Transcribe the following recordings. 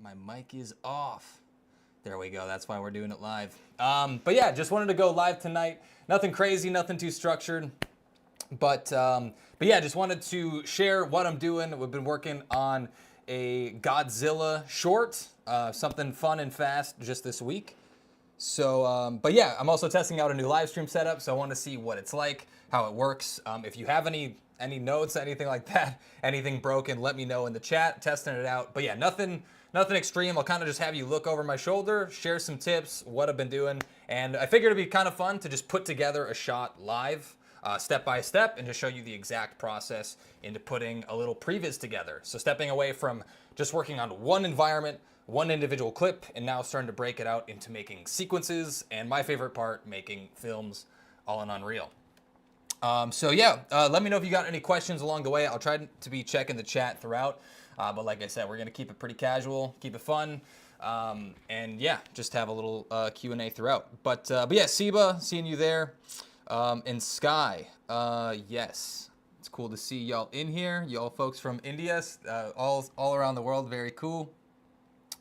My mic is off. There we go. That's why we're doing it live. But yeah, just wanted to go live tonight. Nothing crazy, nothing too structured. But yeah, just wanted to share what I'm doing. We've been working on a Godzilla short, something fun and fast just this week. So, but yeah, I'm also testing out a new live stream setup, so I want to see what it's like, how it works. If you have any notes, anything like that, anything broken, let me know in the chat. Testing it out. But yeah, nothing extreme. I'll kind of just have you look over my shoulder, share some tips, what I've been doing, and I figured it'd be kind of fun to just put together a shot live, step by step, and just show you the exact process into putting a little previs together. So stepping away from just working on one environment, one individual clip, and now starting to break it out into making sequences, and my favorite part, making films all in Unreal. So yeah, let me know if you got any questions along the way. I'll try to be checking the chat throughout, but like I said, we're gonna keep it pretty casual, keep it fun, and yeah, just have a little Q&A throughout. But yeah, Seba, seeing you there, and Sky, yes, it's cool to see y'all in here, y'all folks from India, all around the world, very cool.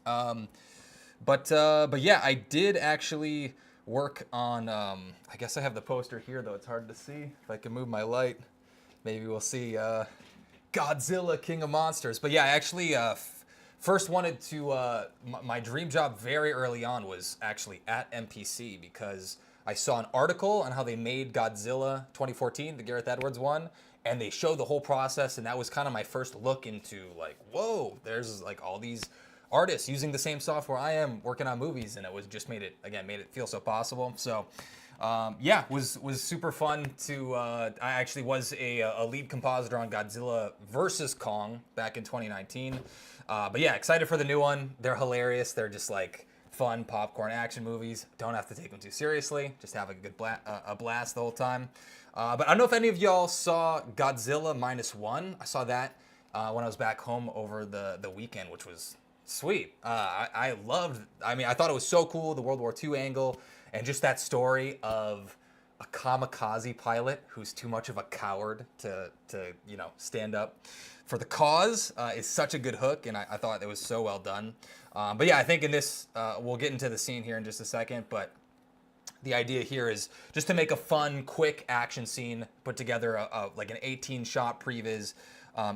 But yeah, I did actually work on, I guess I have the poster here, though it's hard to see. If I can move my light, maybe we'll see Godzilla, King of Monsters. But yeah, I actually first wanted to, my dream job very early on was actually at MPC, because I saw an article on how they made Godzilla 2014, the Gareth Edwards one, and they showed the whole process, and that was kind of my first look into like, whoa, there's like all these artists using the same software I am working on movies, and it was just made it feel so possible. So yeah, was super fun to I actually was a lead compositor on Godzilla versus Kong back in 2019. But yeah, excited for the new one. They're hilarious. They're just like fun popcorn action movies. Don't have to take them too seriously. Just have a good blast the whole time. But I don't know if any of y'all saw Godzilla -1. I saw that when I was back home over the weekend, which was sweet. I thought it was so cool, the World War II angle, and just that story of a kamikaze pilot who's too much of a coward to stand up for the cause is such a good hook, and I thought it was so well done. But yeah, I think in this, we'll get into the scene here in just a second, but the idea here is just to make a fun, quick action scene, put together like an 18-shot previs,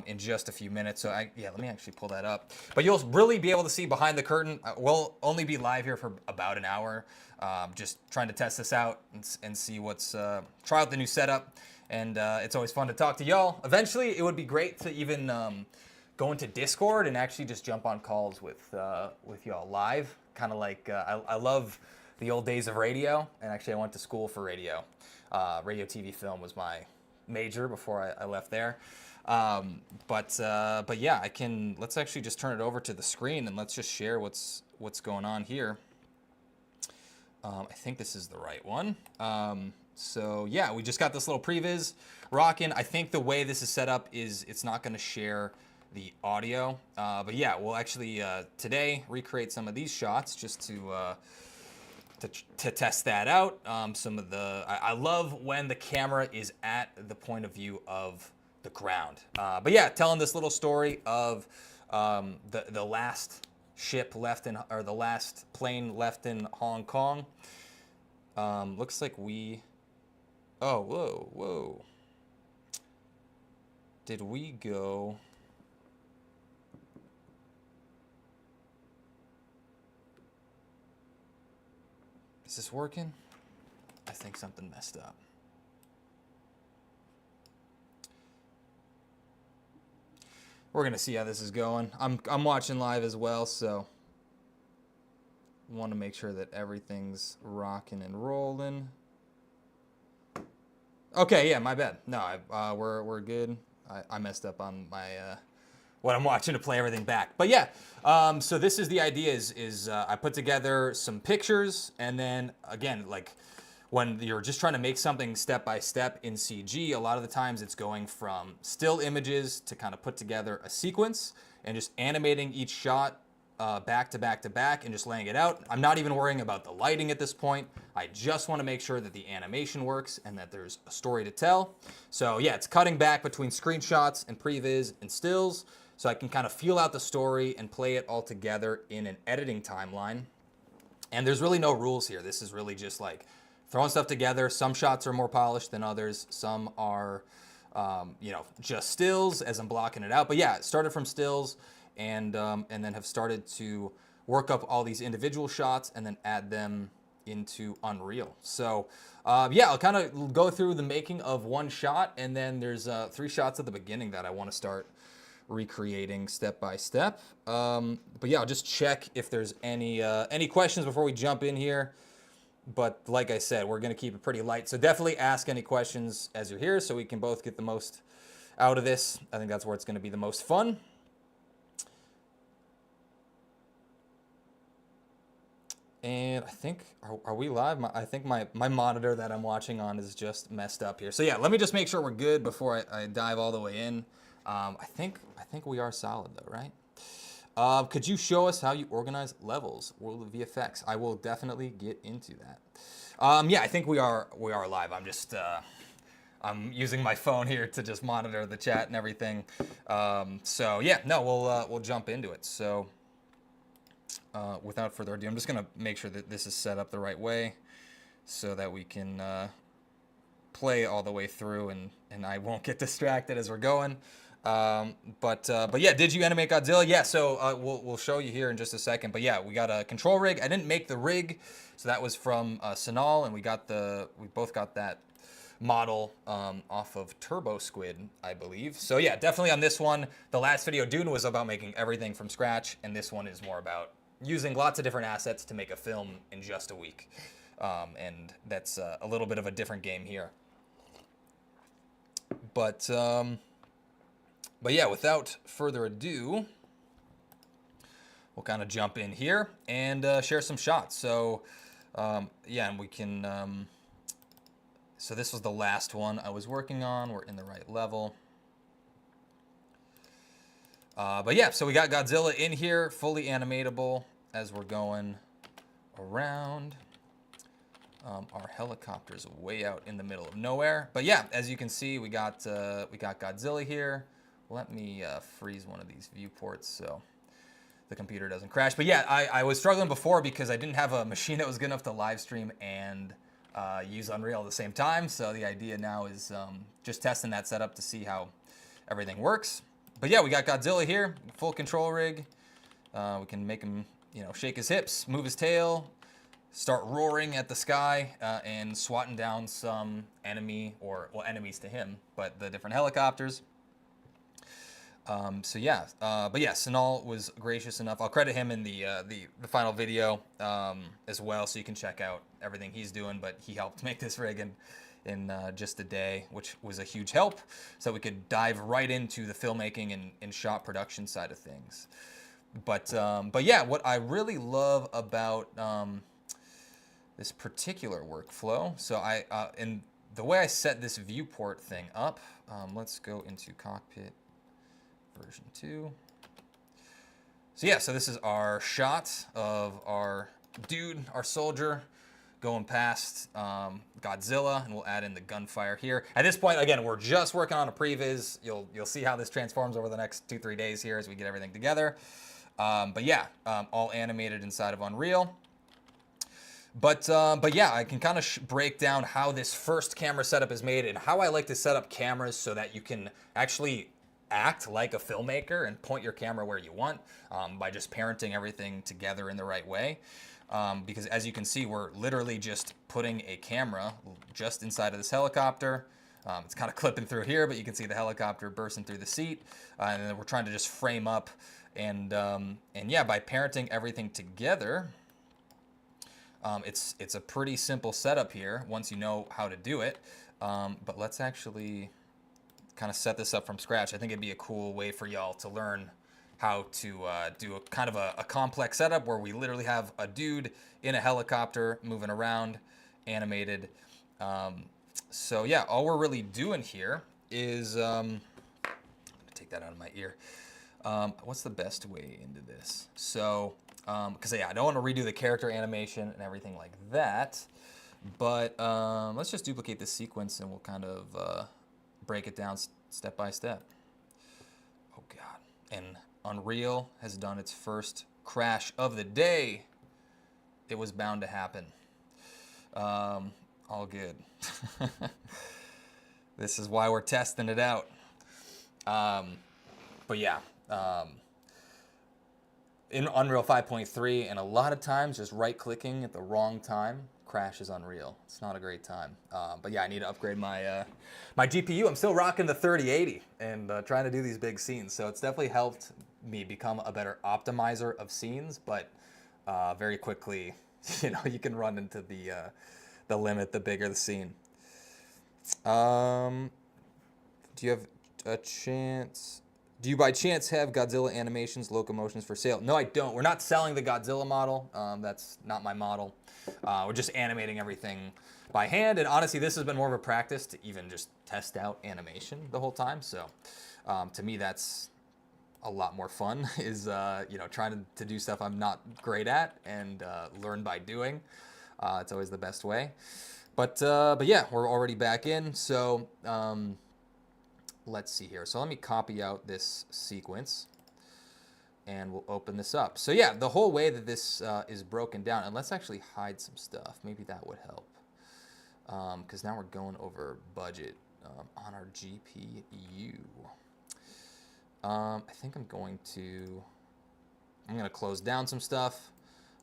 in just a few minutes. So let me actually pull that up. But you'll really be able to see behind the curtain. We'll only be live here for about an hour, just trying to test this out and see try out the new setup. And it's always fun to talk to y'all. Eventually, it would be great to even go into Discord and actually just jump on calls with y'all live. Kind of like, I love the old days of radio, and actually I went to school for radio. Radio, TV, film was my major before I left there. But yeah, let's actually just turn it over to the screen and let's just share what's going on here. I think this is the right one. So yeah, we just got this little previs rocking. I think the way this is set up is it's not going to share the audio. But yeah, we'll actually today recreate some of these shots just to test that out. I love when the camera is at the point of view of the ground. But yeah, telling this little story of the last ship left or the last plane left in Hong Kong. Looks like oh, whoa. Did we go? Is this working? I think something messed up. We're gonna see how this is going. I'm watching live as well, so want to make sure that everything's rocking and rolling. Okay, yeah, my bad. No, we're good. I messed up on my what I'm watching to play everything back. But yeah, so this is the idea. Is I put together some pictures, and then again, like when you're just trying to make something step by step in CG, a lot of the times it's going from still images to kind of put together a sequence and just animating each shot back to back to back and just laying it out. I'm not even worrying about the lighting at this point. I just want to make sure that the animation works and that there's a story to tell. So yeah, it's cutting back between screenshots and previs and stills, so I can kind of feel out the story and play it all together in an editing timeline. And there's really no rules here. This is really just like throwing stuff together. Some shots are more polished than others. Some are, just stills as I'm blocking it out. But yeah, it started from stills and then have started to work up all these individual shots and then add them into Unreal. So I'll kind of go through the making of one shot, and then there's 3 shots at the beginning that I want to start recreating step by step. But yeah, I'll just check if there's any questions before we jump in here. But like I said, we're going to keep it pretty light. So definitely ask any questions as you're here so we can both get the most out of this. I think that's where it's going to be the most fun. And I think, are we live? I think my monitor that I'm watching on is just messed up here. So yeah, let me just make sure we're good before I dive all the way in. I think we are solid though, right? Could you show us how you organize levels? World of VFX. I will definitely get into that. I think we are live. I'm just I'm using my phone here to just monitor the chat and everything. We'll jump into it. So without further ado, I'm just gonna make sure that this is set up the right way so that we can play all the way through and I won't get distracted as we're going. But yeah, did you animate Godzilla? Yeah, so we'll show you here in just a second. But yeah, we got a control rig. I didn't make the rig, so that was from Sanal, and we both got that model off of Turbo Squid, I believe. So yeah, definitely on this one. The last video, Dune, was about making everything from scratch, and this one is more about using lots of different assets to make a film in just a week. And that's a little bit of a different game here. But yeah, without further ado, we'll kind of jump in here and share some shots. So, and we can... so this was the last one I was working on. We're in the right level. But yeah, so we got Godzilla in here, fully animatable as we're going around. Our helicopter's way out in the middle of nowhere. But yeah, as you can see, we got Godzilla here. Let me freeze one of these viewports so the computer doesn't crash. But yeah, I was struggling before because I didn't have a machine that was good enough to live stream and use Unreal at the same time. So the idea now is just testing that setup to see how everything works. But yeah, we got Godzilla here, full control rig. We can make him, shake his hips, move his tail, start roaring at the sky, and swatting down some enemies to him, but the different helicopters. But yeah, Sanal was gracious enough. I'll credit him in the final video as well, so you can check out everything he's doing. But he helped make this rig in just a day, which was a huge help, so we could dive right into the filmmaking and shot production side of things. But yeah, what I really love about this particular workflow, so in the way I set this viewport thing up, let's go into cockpit version 2. So yeah, so this is our shot of our dude, our soldier, going past Godzilla, and we'll add in the gunfire here. At this point, again, we're just working on a previs. You'll see how this transforms over the next 2-3 days here as we get everything together. But yeah, all animated inside of Unreal. But yeah, I can kind of break down how this first camera setup is made and how I like to set up cameras so that you can actually act like a filmmaker and point your camera where you want by just parenting everything together in the right way. Because as you can see, we're literally just putting a camera just inside of this helicopter. It's kind of clipping through here, but you can see the helicopter bursting through the seat. And then we're trying to just frame up. And yeah, by parenting everything together, it's a pretty simple setup here once you know how to do it. But let's actually kind of set this up from scratch. I think it'd be a cool way for y'all to learn how to do a kind of a complex setup where we literally have a dude in a helicopter moving around, animated. So yeah, all we're really doing here is, I'm gonna take that out of my ear. What's the best way into this? So, because yeah, I don't want to redo the character animation and everything like that, but let's just duplicate this sequence and we'll kind of break it down step by step. Oh God. and Unreal has done its first crash of the day. It was bound to happen. All good. This is why we're testing it out. But yeah, in Unreal 5.3, and a lot of times just right-clicking at the wrong time crashes Unreal. It's not a great time. But yeah, I need to upgrade my my GPU. I'm still rocking the 3080 and trying to do these big scenes. So it's definitely helped me become a better optimizer of scenes. But very quickly, you can run into the limit the bigger the scene. Do you have a chance? Do you by chance have Godzilla animations, locomotions for sale? No, I don't. We're not selling the Godzilla model. That's not my model. We're just animating everything by hand. And honestly, this has been more of a practice to even just test out animation the whole time. So to me, that's a lot more fun is, trying to do stuff I'm not great at and learn by doing. It's always the best way. But yeah, we're already back in. So let's see here. So let me copy out this sequence and we'll open this up. So yeah, the whole way that this is broken down, and let's actually hide some stuff. Maybe that would help. Because now we're going over budget on our GPU. I think I'm going to close down some stuff.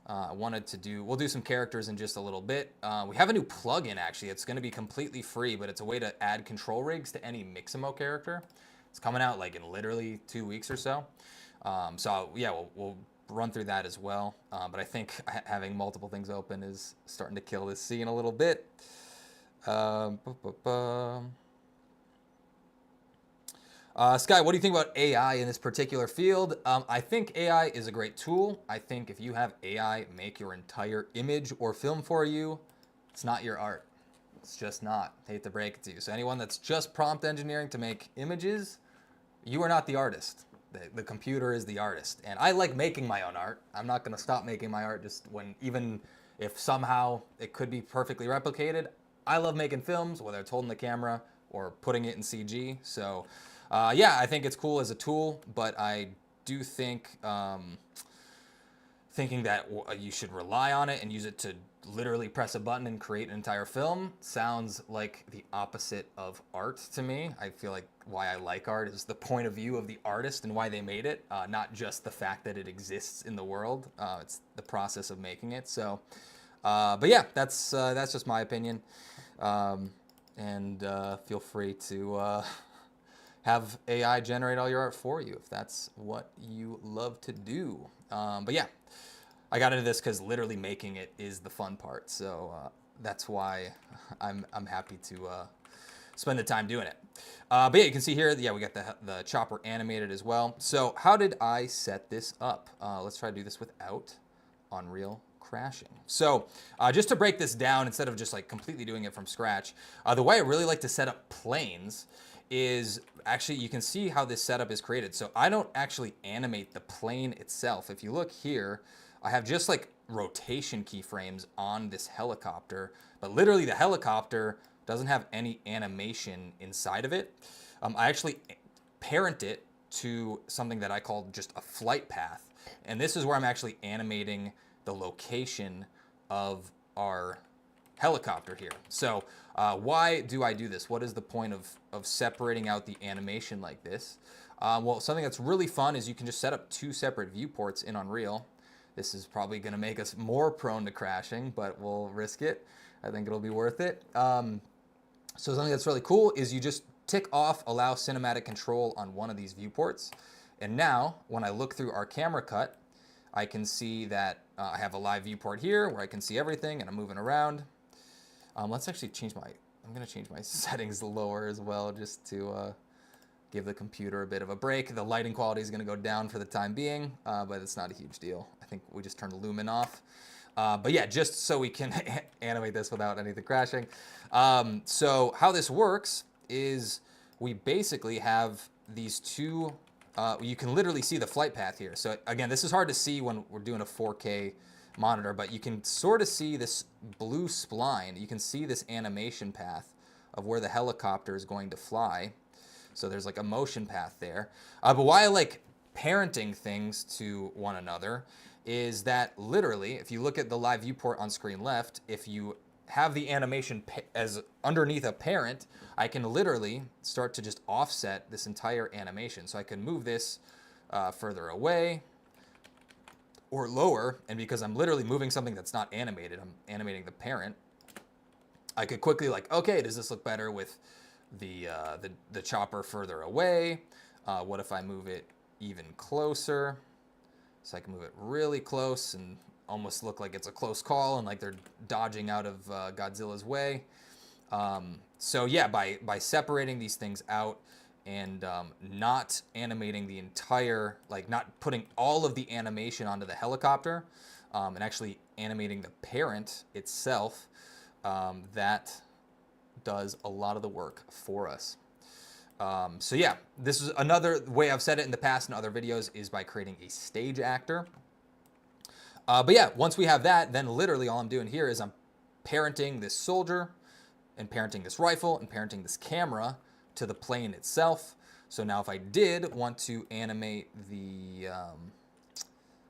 We'll do some characters in just a little bit. We have a new plugin, actually. It's going to be completely free, but it's a way to add control rigs to any Mixamo character. It's coming out like in literally 2 weeks or so. So yeah, we'll run through that as well. But I think having multiple things open is starting to kill this scene a little bit. Sky, what do you think about AI in this particular field? I think AI is a great tool. I think if you have AI make your entire image or film for you, it's not your art. It's just not. I hate to break it to you. So anyone that's just prompt engineering to make images, you are not the artist. The computer is the artist. And I like making my own art. I'm not going to stop making my art even if somehow it could be perfectly replicated. I love making films, whether it's holding the camera or putting it in CG. So yeah, I think it's cool as a tool, but I do think thinking that you should rely on it and use it to literally press a button and create an entire film sounds like the opposite of art to me. I feel like why I like art is the point of view of the artist and why they made it, not just the fact that it exists in the world. It's the process of making it. So, but yeah, that's just my opinion. And feel free to have AI generate all your art for you if that's what you love to do. But yeah, I got into this because literally making it is the fun part. So that's why I'm happy to spend the time doing it. But yeah, you can see here, yeah, we got the chopper animated as well. So how did I set this up? Let's try to do this without Unreal crashing. So just to break this down, instead of just like completely doing it from scratch, the way I really like to set up planes is actually, you can see how this setup is created. So I don't actually animate the plane itself. If you look here, I have just like rotation keyframes on this helicopter, but literally the helicopter doesn't have any animation inside of it. I actually parent it to something that I call just a flight path. And this is where I'm actually animating the location of our helicopter here. So why do I do this? What is the point of separating out the animation like this? Well, something that's really fun is you can just set up 2 separate viewports in Unreal. This is probably going to make us more prone to crashing, but we'll risk it. I think it'll be worth it. So something that's really cool is you just tick off allow cinematic control on one of these viewports. And now when I look through our camera cut, I can see that I have a live viewport here where I can see everything and I'm moving around. Let's actually I'm going to change my settings lower as well just to give the computer a bit of a break. The lighting quality is going to go down for the time being, but it's not a huge deal. I think we just turned the lumen off. But yeah, just so we can animate this without anything crashing. So how this works is we basically have these 2, you can literally see the flight path here. So again, this is hard to see when we're doing a 4K monitor, but you can sort of see this blue spline. You can see this animation path of where the helicopter is going to fly. So there's like a motion path there. But why I like parenting things to one another is that literally, if you look at the live viewport on screen left, if you have the animation as underneath a parent, I can literally start to just offset this entire animation. So I can move this further away or lower, and because I'm literally moving something that's not animated, I'm animating the parent, I could quickly like, okay, does this look better with the chopper further away? What if I move it even closer? So I can move it really close and almost look like it's a close call and like they're dodging out of Godzilla's way. So yeah, by separating these things out and not animating the entire, like not putting all of the animation onto the helicopter and actually animating the parent itself, that does a lot of the work for us. So yeah, this is another way I've said it in the past in other videos is by creating a stage actor. But yeah, once we have that, then literally all I'm doing here is I'm parenting this soldier and parenting this rifle and parenting this camera to the plane itself. So now if I did want to animate the,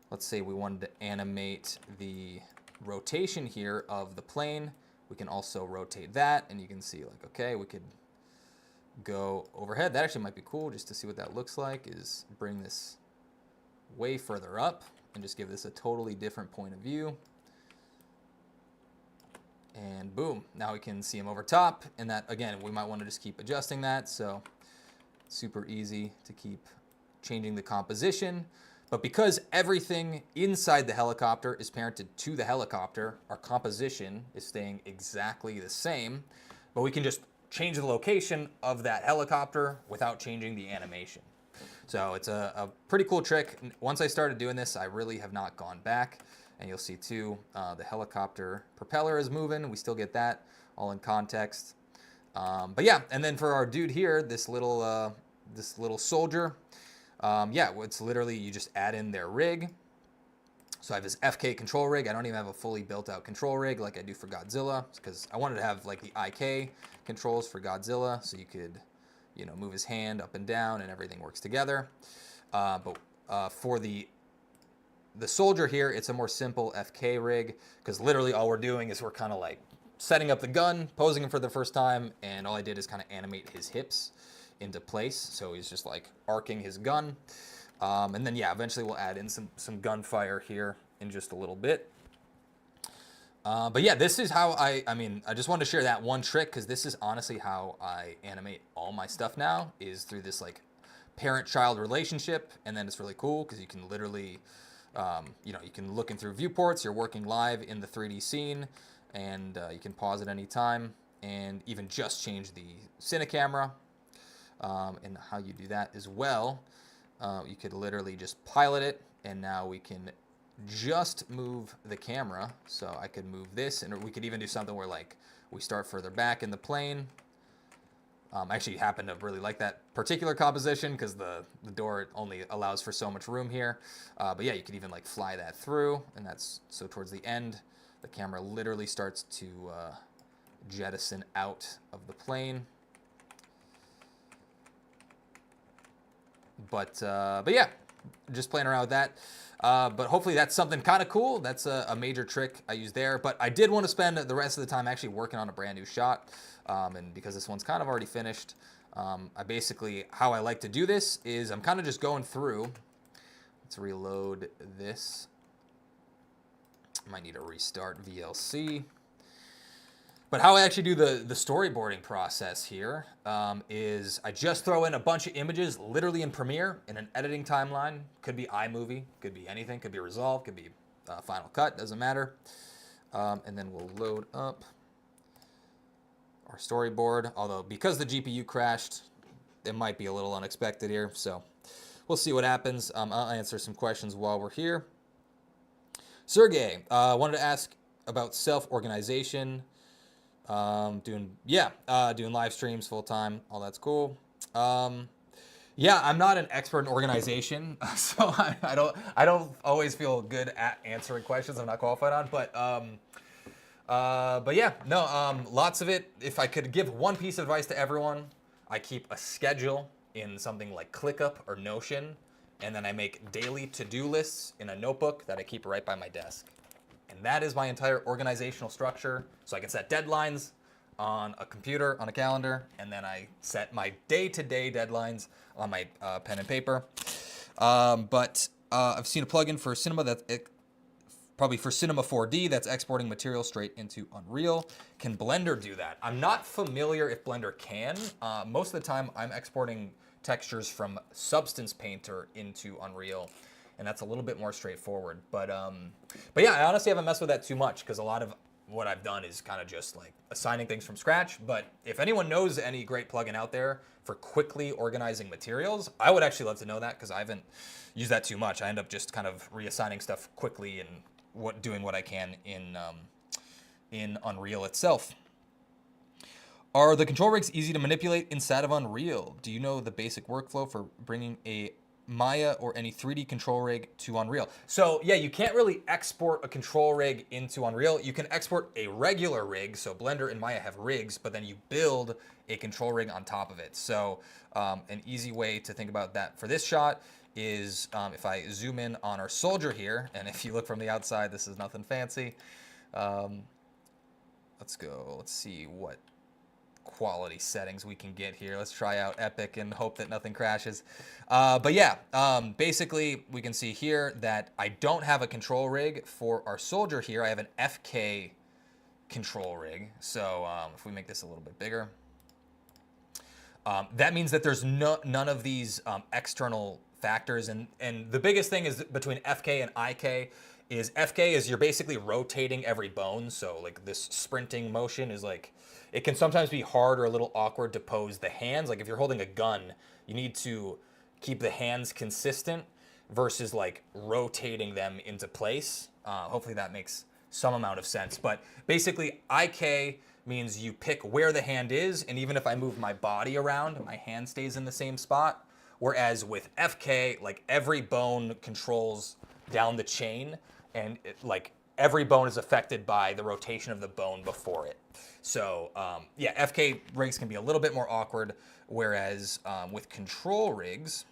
let's say we wanted to animate the rotation here of the plane, we can also rotate that and you can see like, okay, we could go overhead. That actually might be cool just to see what that looks like, is bring this way further up and just give this a totally different point of view. And boom, now we can see him over top. And that, again, we might want to just keep adjusting that. So super easy to keep changing the composition. But because everything inside the helicopter is parented to the helicopter, our composition is staying exactly the same, but we can just change the location of that helicopter without changing the animation. So it's a pretty cool trick. Once I started doing this, I really have not gone back. And you'll see too, the helicopter propeller is moving. We still get that all in context. But yeah, and then for our dude here, this little soldier, yeah, it's literally you just add in their rig. So I have this FK control rig. I don't even have a fully built out control rig like I do for Godzilla, because I wanted to have like the IK controls for Godzilla, so you could, you know, move his hand up and down and everything works together. But for the soldier here, it's a more simple FK rig, because literally all we're doing is we're kind of like setting up the gun, posing him for the first time, and all I did is kind of animate his hips into place. So he's just like arcing his gun. And then, yeah, eventually we'll add in some gunfire here in just a little bit. But yeah, this is how I mean, I just wanted to share that one trick, because this is honestly how I animate all my stuff now, is through this like parent-child relationship. And then it's really cool because you can literally, you know, you can look in through viewports, you're working live in the 3D scene, and you can pause at any time and even just change the cine camera. And how you do that as well. You could literally just pilot it, and now we can just move the camera. So I could move this, and we could even do something where like we start further back in the plane. I actually happen to really like that particular composition because the door only allows for so much room here. But yeah, you could even like fly that through, and that's so towards the end, the camera literally starts to jettison out of the plane. But yeah, just playing around with that. But hopefully that's something kind of cool. That's a major trick I use there. But I did want to spend the rest of the time actually working on a brand new shot. And because this one's kind of already finished, I basically, how I like to do this is I'm kind of just going through. Let's reload this. Might need to restart VLC. But how I actually do the storyboarding process here is I just throw in a bunch of images literally in Premiere in an editing timeline. Could be iMovie, could be anything, could be Resolve, could be Final Cut, doesn't matter. And then we'll load up our storyboard. Although because the GPU crashed, it might be a little unexpected here. So we'll see what happens. I'll answer some questions while we're here. Sergey wanted to ask about self-organization. Doing live streams full time. All that's cool. Yeah, I'm not an expert in organization, so I don't always feel good at answering questions I'm not qualified on. But yeah, no, lots of it. If I could give one piece of advice to everyone, I keep a schedule in something like ClickUp or Notion, and then I make daily to-do lists in a notebook that I keep right by my desk. And that is my entire organizational structure. So I can set deadlines on a computer, on a calendar, and then I set my day-to-day deadlines on my pen and paper. But I've seen a plugin for Cinema probably for Cinema 4D that's exporting material straight into Unreal. Can Blender do that? I'm not familiar if Blender can. Most of the time I'm exporting textures from Substance Painter into Unreal, and that's a little bit more straightforward. But yeah, I honestly haven't messed with that too much because a lot of what I've done is kind of just like assigning things from scratch. But if anyone knows any great plugin out there for quickly organizing materials, I would actually love to know that because I haven't used that too much. I end up just kind of reassigning stuff quickly and doing what I can in Unreal itself. Are the control rigs easy to manipulate inside of Unreal? Do you know the basic workflow for bringing a Maya or any 3D control rig to Unreal? So yeah, you can't really export a control rig into Unreal. You can export a regular rig. So Blender and Maya have rigs, but then you build a control rig on top of it. So an easy way to think about that for this shot is if I zoom in on our soldier here, and if you look from the outside, this is nothing fancy. Let's go, let's see what quality settings we can get here. Let's try out Epic and hope that nothing crashes. But yeah, basically we can see here that I don't have a control rig for our soldier here. I have an FK control rig. So if we make this a little bit bigger, that means that there's none of these external factors. And the biggest thing is between FK and IK is FK is you're basically rotating every bone. So like this sprinting motion is like, it can sometimes be hard or a little awkward to pose the hands. Like if you're holding a gun, you need to keep the hands consistent versus like rotating them into place. Hopefully that makes some amount of sense. But basically IK means you pick where the hand is, and even if I move my body around, my hand stays in the same spot. Whereas with FK, like every bone controls down the chain, and like every bone is affected by the rotation of the bone before it. So yeah, FK rigs can be a little bit more awkward, whereas with control rigs,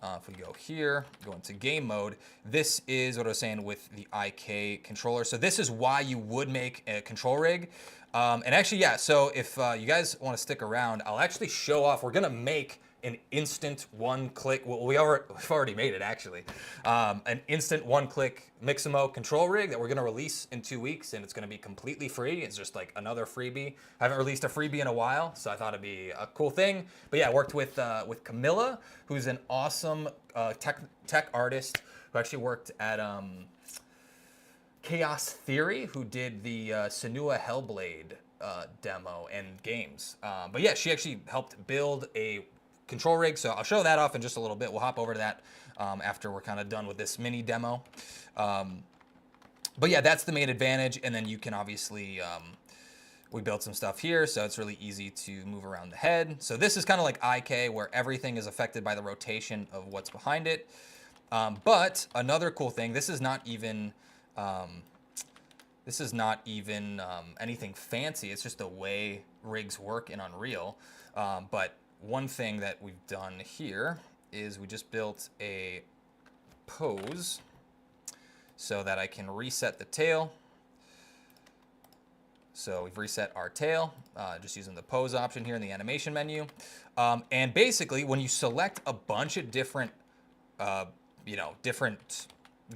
if we go here, go into game mode, this is what I was saying with the IK controller. So this is why you would make a control rig. And actually, yeah, so if you guys want to stick around, I'll actually show off. We're going to make an instant one-click, well, we've already made it actually, an instant one-click Mixamo control rig that we're going to release in 2 weeks, and it's going to be completely free. It's just like another freebie. I haven't released a freebie in a while, so I thought it'd be a cool thing. But yeah, I worked with Camilla, who's an awesome tech artist who actually worked at Chaos Theory, who did the Senua Hellblade demo and games. But yeah, she actually helped build a control rig, so I'll show that off in just a little bit. We'll hop over to that after we're kind of done with this mini demo. But yeah, that's the main advantage, and then you can obviously, we built some stuff here, so it's really easy to move around the head. So this is kind of like IK, where everything is affected by the rotation of what's behind it. But another cool thing, this is not even anything fancy. It's just the way rigs work in Unreal. But one thing that we've done here is we just built a pose so that I can reset the tail. So we've reset our tail, just using the pose option here in the animation menu. And basically, when you select a bunch of different, different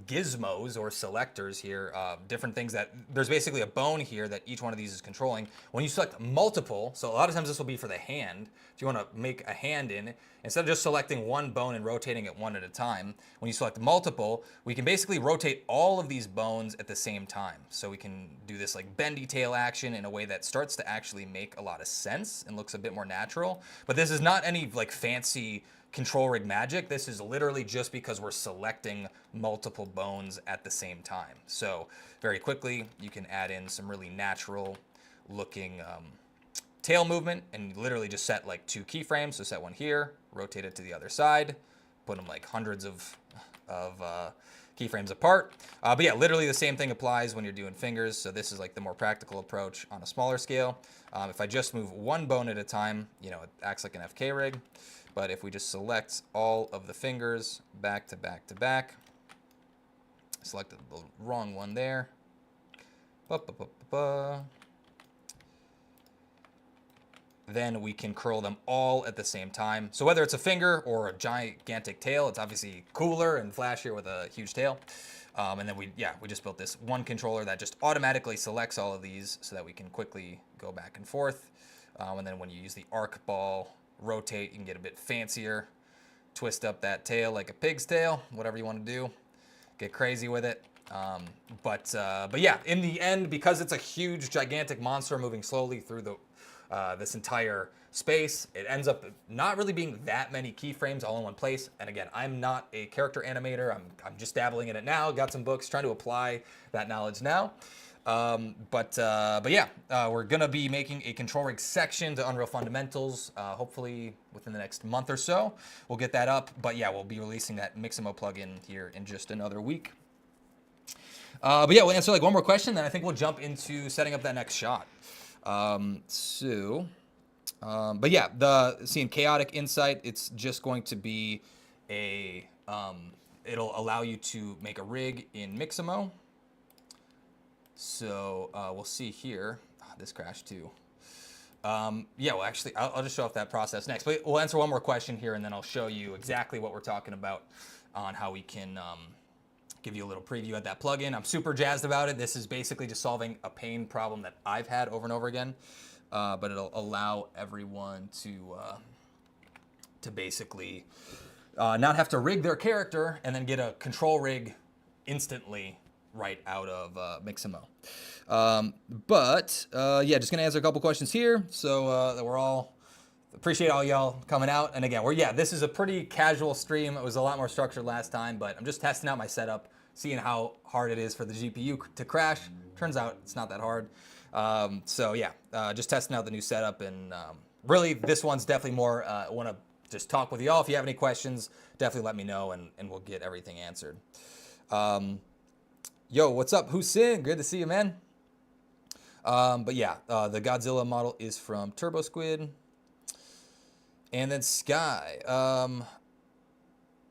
gizmos or selectors here, different things that, there's basically a bone here that each one of these is controlling. When you select multiple, so a lot of times this will be for the hand, if you want to make a hand in, instead of just selecting one bone and rotating it one at a time, when you select multiple, we can basically rotate all of these bones at the same time. So we can do this like bendy tail action in a way that starts to actually make a lot of sense and looks a bit more natural. But this is not any like fancy control rig magic. This is literally just because we're selecting multiple bones at the same time. So very quickly, you can add in some really natural looking tail movement, and you literally just set like 2 keyframes. So set one here, rotate it to the other side, put them like hundreds of keyframes apart. But yeah, literally the same thing applies when you're doing fingers. So this is like the more practical approach on a smaller scale. If I just move one bone at a time, it acts like an FK rig. But if we just select all of the fingers back to back to back, selected the wrong one there. Then we can curl them all at the same time. So whether it's a finger or a gigantic tail, it's obviously cooler and flashier with a huge tail. And then we just built this one controller that just automatically selects all of these so that we can quickly go back and forth. And then when you use the arc ball, rotate, you can get a bit fancier. Twist up that tail like a pig's tail, whatever you want to do. Get crazy with it. But yeah, in the end, because it's a huge, gigantic monster moving slowly through the this entire space, it ends up not really being that many keyframes all in one place. And again, I'm not a character animator. I'm just dabbling in it now. Got some books, trying to apply that knowledge now. But yeah, we're gonna be making a control rig section to Unreal Fundamentals. Hopefully within the next month or so, we'll get that up. But yeah, we'll be releasing that Mixamo plugin here in just another week. But yeah, we'll answer like one more question, then I think we'll jump into setting up that next shot. But yeah, seeing chaotic insight, it's just going to be a, it'll allow you to make a rig in Mixamo. So we'll see here. Oh, this crashed too. Yeah, well, actually, I'll just show off that process next. But we'll answer one more question here, and then I'll show you exactly what we're talking about on how we can give you a little preview at that plugin. I'm super jazzed about it. This is basically just solving a pain problem that I've had over and over again. But it'll allow everyone to basically not have to rig their character and then get a control rig instantly right out of Mixamo. Yeah, just gonna answer a couple questions here. So that we're all appreciate all y'all coming out. And again, this is a pretty casual stream. It was a lot more structured last time, but I'm just testing out my setup, seeing how hard it is for the GPU to crash. Turns out it's not that hard. So yeah, just testing out the new setup, and really this one's definitely more, I want to just talk with y'all. If you have any questions, definitely let me know, and we'll get everything answered. Yo, what's up, Husin? Good to see you, man. But yeah, the Godzilla model is from Turbo Squid. And then Sky.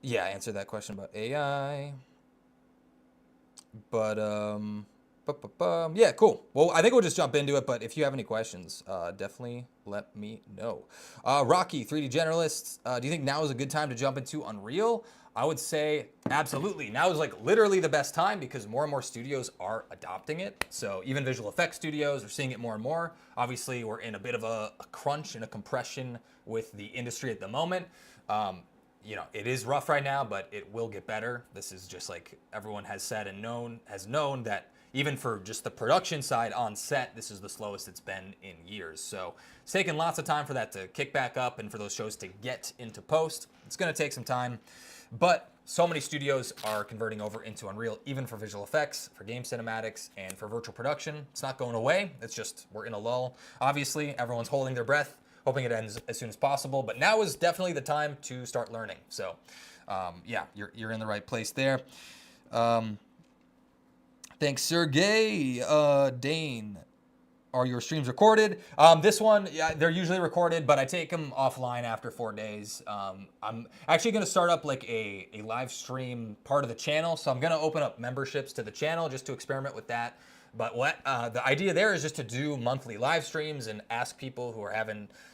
Yeah, I answered that question about AI. But yeah, cool. Well, I think we'll just jump into it, but if you have any questions, definitely let me know. Rocky, 3D Generalist, do you think now is a good time to jump into Unreal? I would say absolutely. Now is like literally the best time because more and more studios are adopting it. So even visual effects studios are seeing it more and more. Obviously, we're in a bit of a crunch and a compression with the industry at the moment. You know, it is rough right now, but it will get better. This is just like everyone has said and known that even for just the production side on set, this is the slowest it's been in years. So it's taken lots of time for that to kick back up and for those shows to get into post. It's gonna take some time, but so many studios are converting over into Unreal, even for visual effects, for game cinematics, and for virtual production. It's not going away. It's just we're in a lull. Obviously, everyone's holding their breath, hoping it ends as soon as possible. But now is definitely the time to start learning. So, yeah, you're in the right place there. Thanks, Sergey. Dane, are your streams recorded? This one, yeah, they're usually recorded, but I take them offline after 4 days. I'm actually going to start up like a live stream part of the channel. So I'm going to open up memberships to the channel just to experiment with that. But the idea there is just to do monthly live streams and ask people who are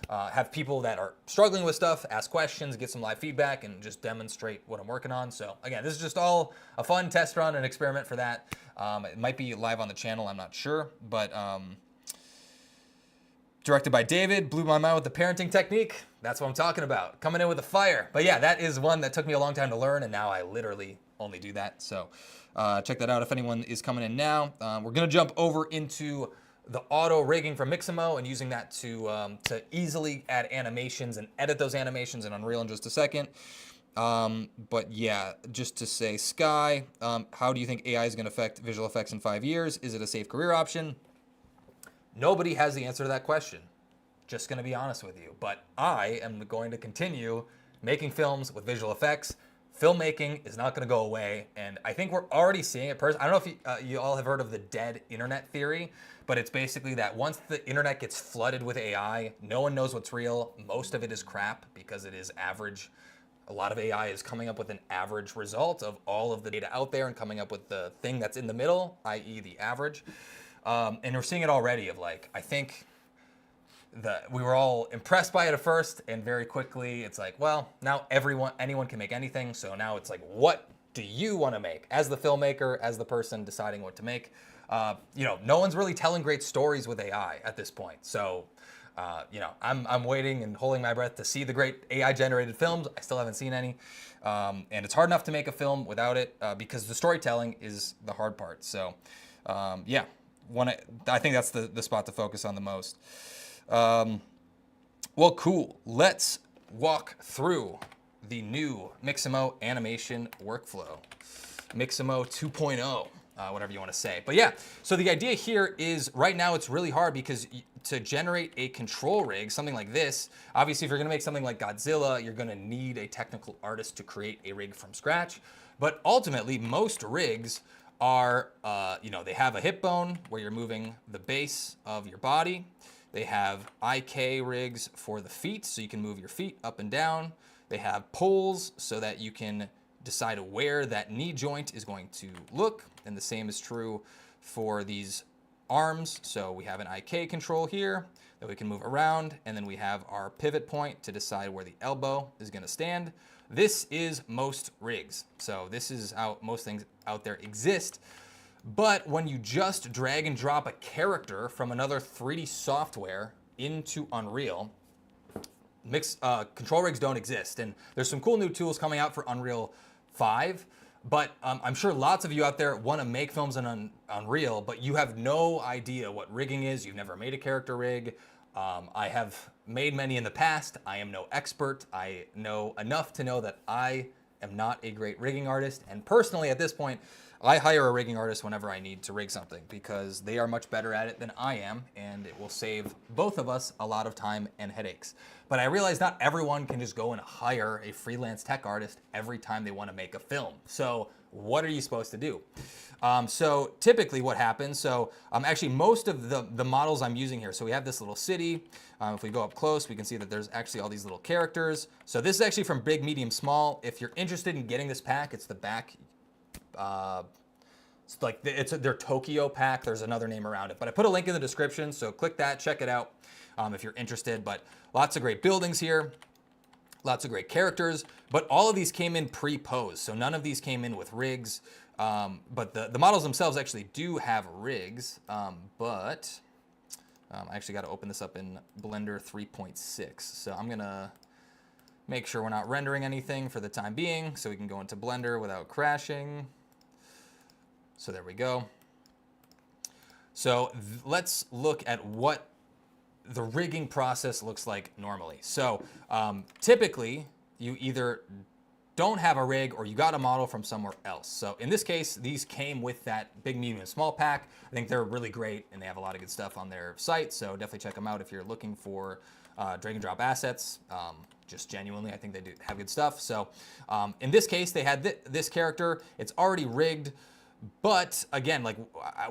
have people that are struggling with stuff, ask questions, get some live feedback, and just demonstrate what I'm working on. So again, this is just all a fun test run and experiment for that. It might be live on the channel, I'm not sure, but directed by David, blew my mind with the parenting technique. That's what I'm talking about, coming in with a fire. But yeah, that is one that took me a long time to learn, and now I literally only do that. So check that out if anyone is coming in now. We're gonna jump over into the auto rigging from Mixamo and using that to easily add animations and edit those animations in Unreal in just a second. But yeah, just to say, Sky, how do you think AI is gonna affect visual effects in 5 years? Is it a safe career option? Nobody has the answer to that question. Just gonna be honest with you. But I am going to continue making films with visual effects filmmaking is not going to go away, and I think we're already seeing it. I don't know if you all have heard of the dead internet theory, but it's basically that once the internet gets flooded with AI, no one knows what's real. Most of it is crap because it is average. A lot of AI is coming up with an average result of all of the data out there and coming up with the thing that's in the middle, i.e. the average. And we're seeing it already of like, I think we were all impressed by it at first, and very quickly it's like, well, now anyone can make anything. So now it's like, what do you want to make as the filmmaker, as the person deciding what to make? No one's really telling great stories with AI at this point. So, I'm waiting and holding my breath to see the great AI generated films. I still haven't seen any. And it's hard enough to make a film without it because the storytelling is the hard part. So, I think that's the spot to focus on the most. Well, cool. Let's walk through the new Mixamo animation workflow. Mixamo 2.0, whatever you want to say. But yeah, so the idea here is right now it's really hard because to generate a control rig, something like this, obviously if you're going to make something like Godzilla, you're going to need a technical artist to create a rig from scratch. But ultimately, most rigs are, they have a hip bone where you're moving the base of your body. They have IK rigs for the feet, so you can move your feet up and down. They have poles so that you can decide where that knee joint is going to look. And the same is true for these arms. So we have an IK control here that we can move around. And then we have our pivot point to decide where the elbow is going to stand. This is most rigs. So this is how most things out there exist. But when you just drag and drop a character from another 3D software into Unreal, control rigs don't exist. And there's some cool new tools coming out for Unreal 5. But I'm sure lots of you out there want to make films in Unreal, but you have no idea what rigging is. You've never made a character rig. I have made many in the past. I am no expert. I know enough to know that I am not a great rigging artist. And personally, at this point, I hire a rigging artist whenever I need to rig something because they are much better at it than I am, and it will save both of us a lot of time and headaches. But I realize not everyone can just go and hire a freelance tech artist every time they want to make a film. So what are you supposed to do? So typically what happens, actually most of the models I'm using here, so we have this little city. If we go up close, we can see that there's actually all these little characters. So this is actually from Big, Medium, Small. If you're interested in getting this pack, it's the back. It's their Tokyo pack. There's another name around it, but I put a link in the description, so click that, check it out if you're interested. But lots of great buildings here, lots of great characters, but all of these came in pre-posed, so none of these came in with rigs. But the models themselves actually do have rigs, but I actually got to open this up in Blender 3.6. So I'm gonna make sure we're not rendering anything for the time being, so we can go into Blender without crashing. So there we go. So let's look at what the rigging process looks like normally. So typically, you either don't have a rig or you got a model from somewhere else. So in this case, these came with that Big, Medium, and Small pack. I think they're really great and they have a lot of good stuff on their site. So definitely check them out if you're looking for drag and drop assets. Just genuinely, I think they do have good stuff. So in this case, they had this character. It's already rigged. But again,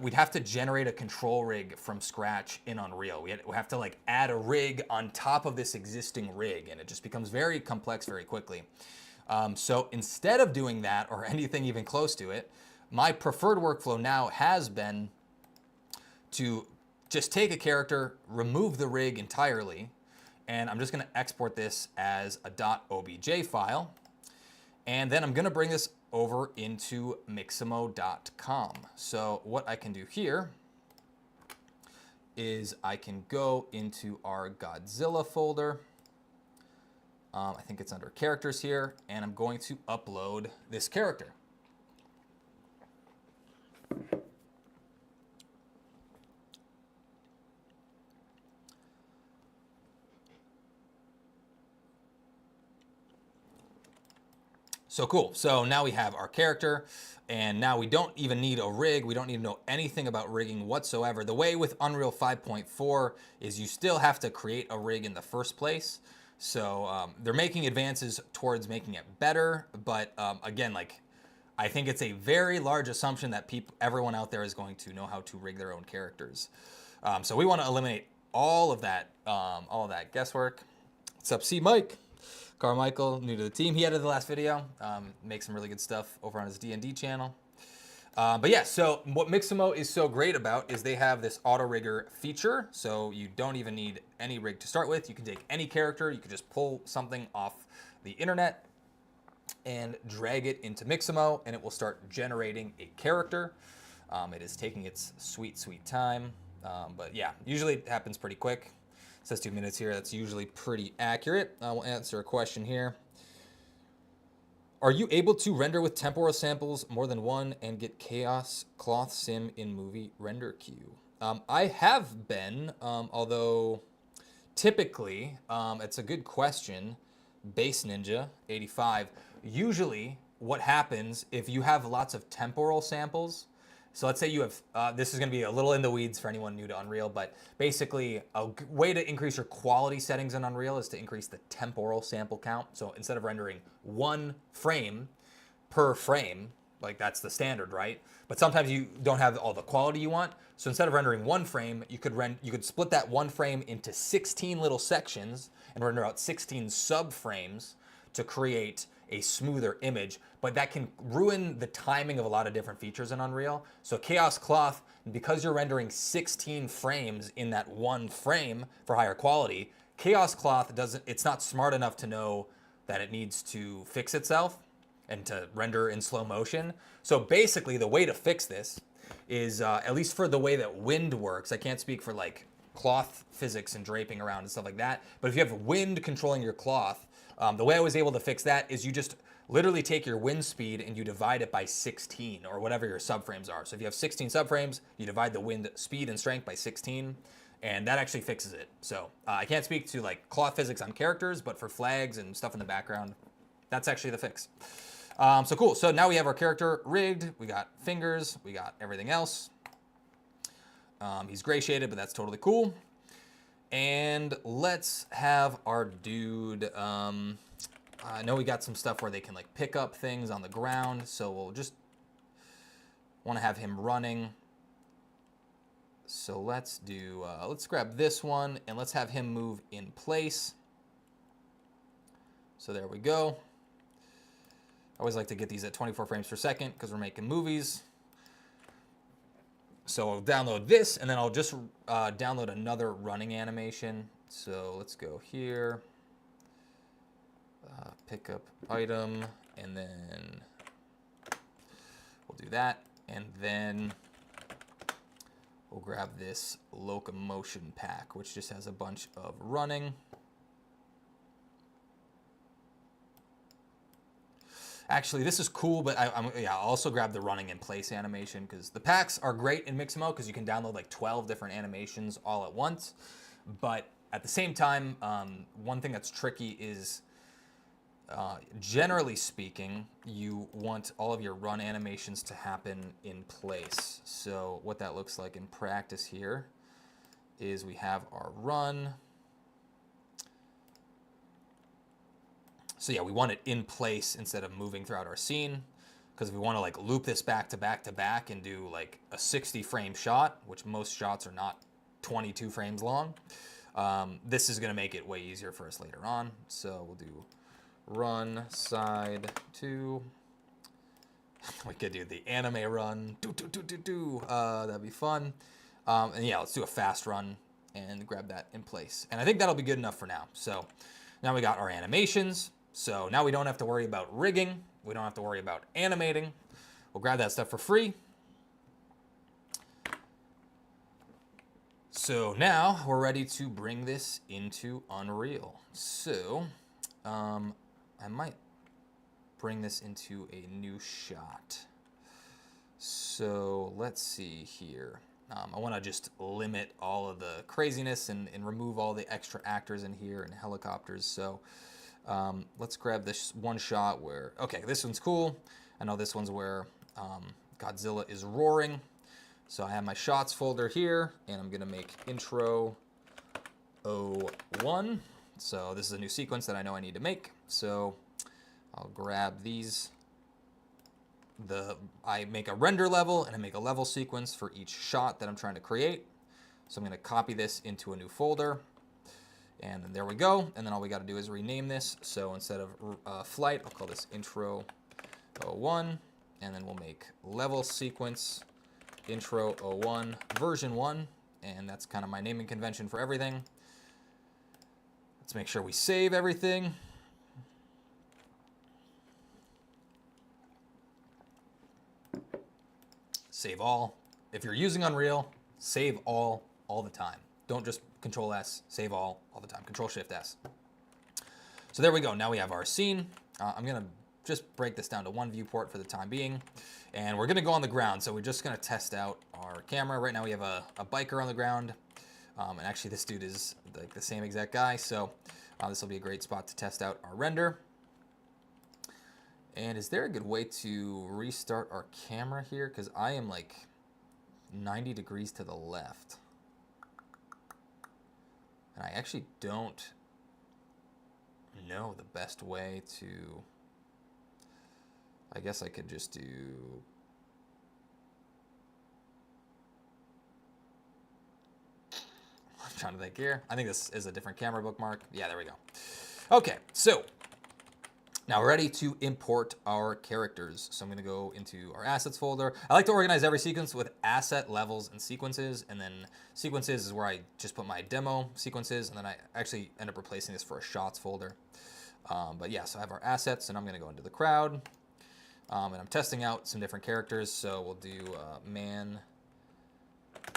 we'd have to generate a control rig from scratch in Unreal. We have to add a rig on top of this existing rig, and it just becomes very complex very quickly. So instead of doing that or anything even close to it, my preferred workflow now has been to just take a character, remove the rig entirely, and I'm just going to export this as a .obj file, and then I'm going to bring this over into Mixamo.com. So what I can do here is I can go into our Godzilla folder. I think it's under characters here, and I'm going to upload this character. So cool. So now we have our character, and now we don't even need a rig. We don't need to know anything about rigging whatsoever. The way with Unreal 5.4 is you still have to create a rig in the first place. So they're making advances towards making it better, but again, like I think it's a very large assumption that everyone out there is going to know how to rig their own characters. So we want to eliminate all of that guesswork. What's up, C Mike? Carmichael, new to the team. He edited the last video. Makes some really good stuff over on his D&D channel. But yeah, so what Mixamo is so great about is they have this auto rigger feature. So you don't even need any rig to start with. You can take any character. You can just pull something off the internet and drag it into Mixamo, and it will start generating a character. It is taking its sweet, sweet time. But yeah, usually it happens pretty quick. It says 2 minutes here. That's usually pretty accurate. We'll answer a question here. Are you able to render with temporal samples more than one and get chaos cloth sim in movie render queue? I have been, although typically, it's a good question. Base Ninja 85. Usually what happens if you have lots of temporal samples, so let's say you have, this is going to be a little in the weeds for anyone new to Unreal, but basically a way to increase your quality settings in Unreal is to increase the temporal sample count. So instead of rendering 1 frame per frame, like that's the standard, right? But sometimes you don't have all the quality you want. So instead of rendering 1 frame, you could split that 1 frame into 16 little sections and render out 16 subframes to create a smoother image, but that can ruin the timing of a lot of different features in Unreal. So Chaos Cloth, because you're rendering 16 frames in that 1 frame for higher quality, Chaos Cloth it's not smart enough to know that it needs to fix itself and to render in slow motion. So basically the way to fix this is, at least for the way that wind works, I can't speak for like cloth physics and draping around and stuff like that, but if you have wind controlling your cloth, the way I was able to fix that is you just literally take your wind speed and you divide it by 16 or whatever your subframes are. So if you have 16 subframes, you divide the wind speed and strength by 16, and that actually fixes it. So I can't speak to like cloth physics on characters, but for flags and stuff in the background, that's actually the fix. So cool. So now we have our character rigged. We got fingers. We got everything else. He's gray shaded, but that's totally cool. And let's have our dude, I know we got some stuff where they can like pick up things on the ground, so we'll just want to have him running. So let's do, let's grab this one and let's have him move in place. So there we go. I always like to get these at 24 frames per second because we're making movies. So I'll download this, and then I'll just download another running animation. So let's go here, pick up item, and then we'll do that. And then we'll grab this locomotion pack, which just has a bunch of running. Actually, this is cool, but I'll also grab the running in place animation because the packs are great in Mixamo because you can download like 12 different animations all at once. But at the same time, one thing that's tricky is, generally speaking, you want all of your run animations to happen in place. So what that looks like in practice here is we have our run. So yeah, we want it in place instead of moving throughout our scene, because if we want to like loop this back to back to back and do like a 60 frame shot, which most shots are not 22 frames long, this is going to make it way easier for us later on. So we'll do run side 2. We could do the anime run. That'd be fun. And yeah, let's do a fast run and grab that in place. And I think that'll be good enough for now. So now we got our animations. So now we don't have to worry about rigging. We don't have to worry about animating. We'll grab that stuff for free. So now we're ready to bring this into Unreal. So I might bring this into a new shot. So let's see here. I want to just limit all of the craziness and remove all the extra actors in here and helicopters. So let's grab this one shot where, okay, this one's cool. I know this one's where Godzilla is roaring. So I have my shots folder here, and I'm going to make intro 01. So this is a new sequence that I know I need to make. So I'll grab these. I make a render level and I make a level sequence for each shot that I'm trying to create. So I'm going to copy this into a new folder. And then there we go. And then all we got to do is rename this. So instead of flight, I'll call this intro 01. And then we'll make level sequence intro 01 version 1. And that's kind of my naming convention for everything. Let's make sure we save everything. Save all. If you're using Unreal, save all the time. Don't just Control S, save all the time. Control Shift S. So there we go. Now we have our scene. I'm going to just break this down to one viewport for the time being. And we're going to go on the ground. So we're just going to test out our camera. Right now we have a biker on the ground. And actually this dude is like the same exact guy. So this will be a great spot to test out our render. And is there a good way to restart our camera here? Because I am like 90 degrees to the left. And I actually don't know the best way to... I guess I could just do... I'm trying to think here. I think this is a different camera bookmark. Yeah, there we go. Okay, so now we're ready to import our characters. So I'm going to go into our assets folder. I like to organize every sequence with asset levels and sequences. And then sequences is where I just put my demo sequences. And then I actually end up replacing this for a shots folder. But yeah, so I have our assets and I'm going to go into the crowd. And I'm testing out some different characters. So we'll do man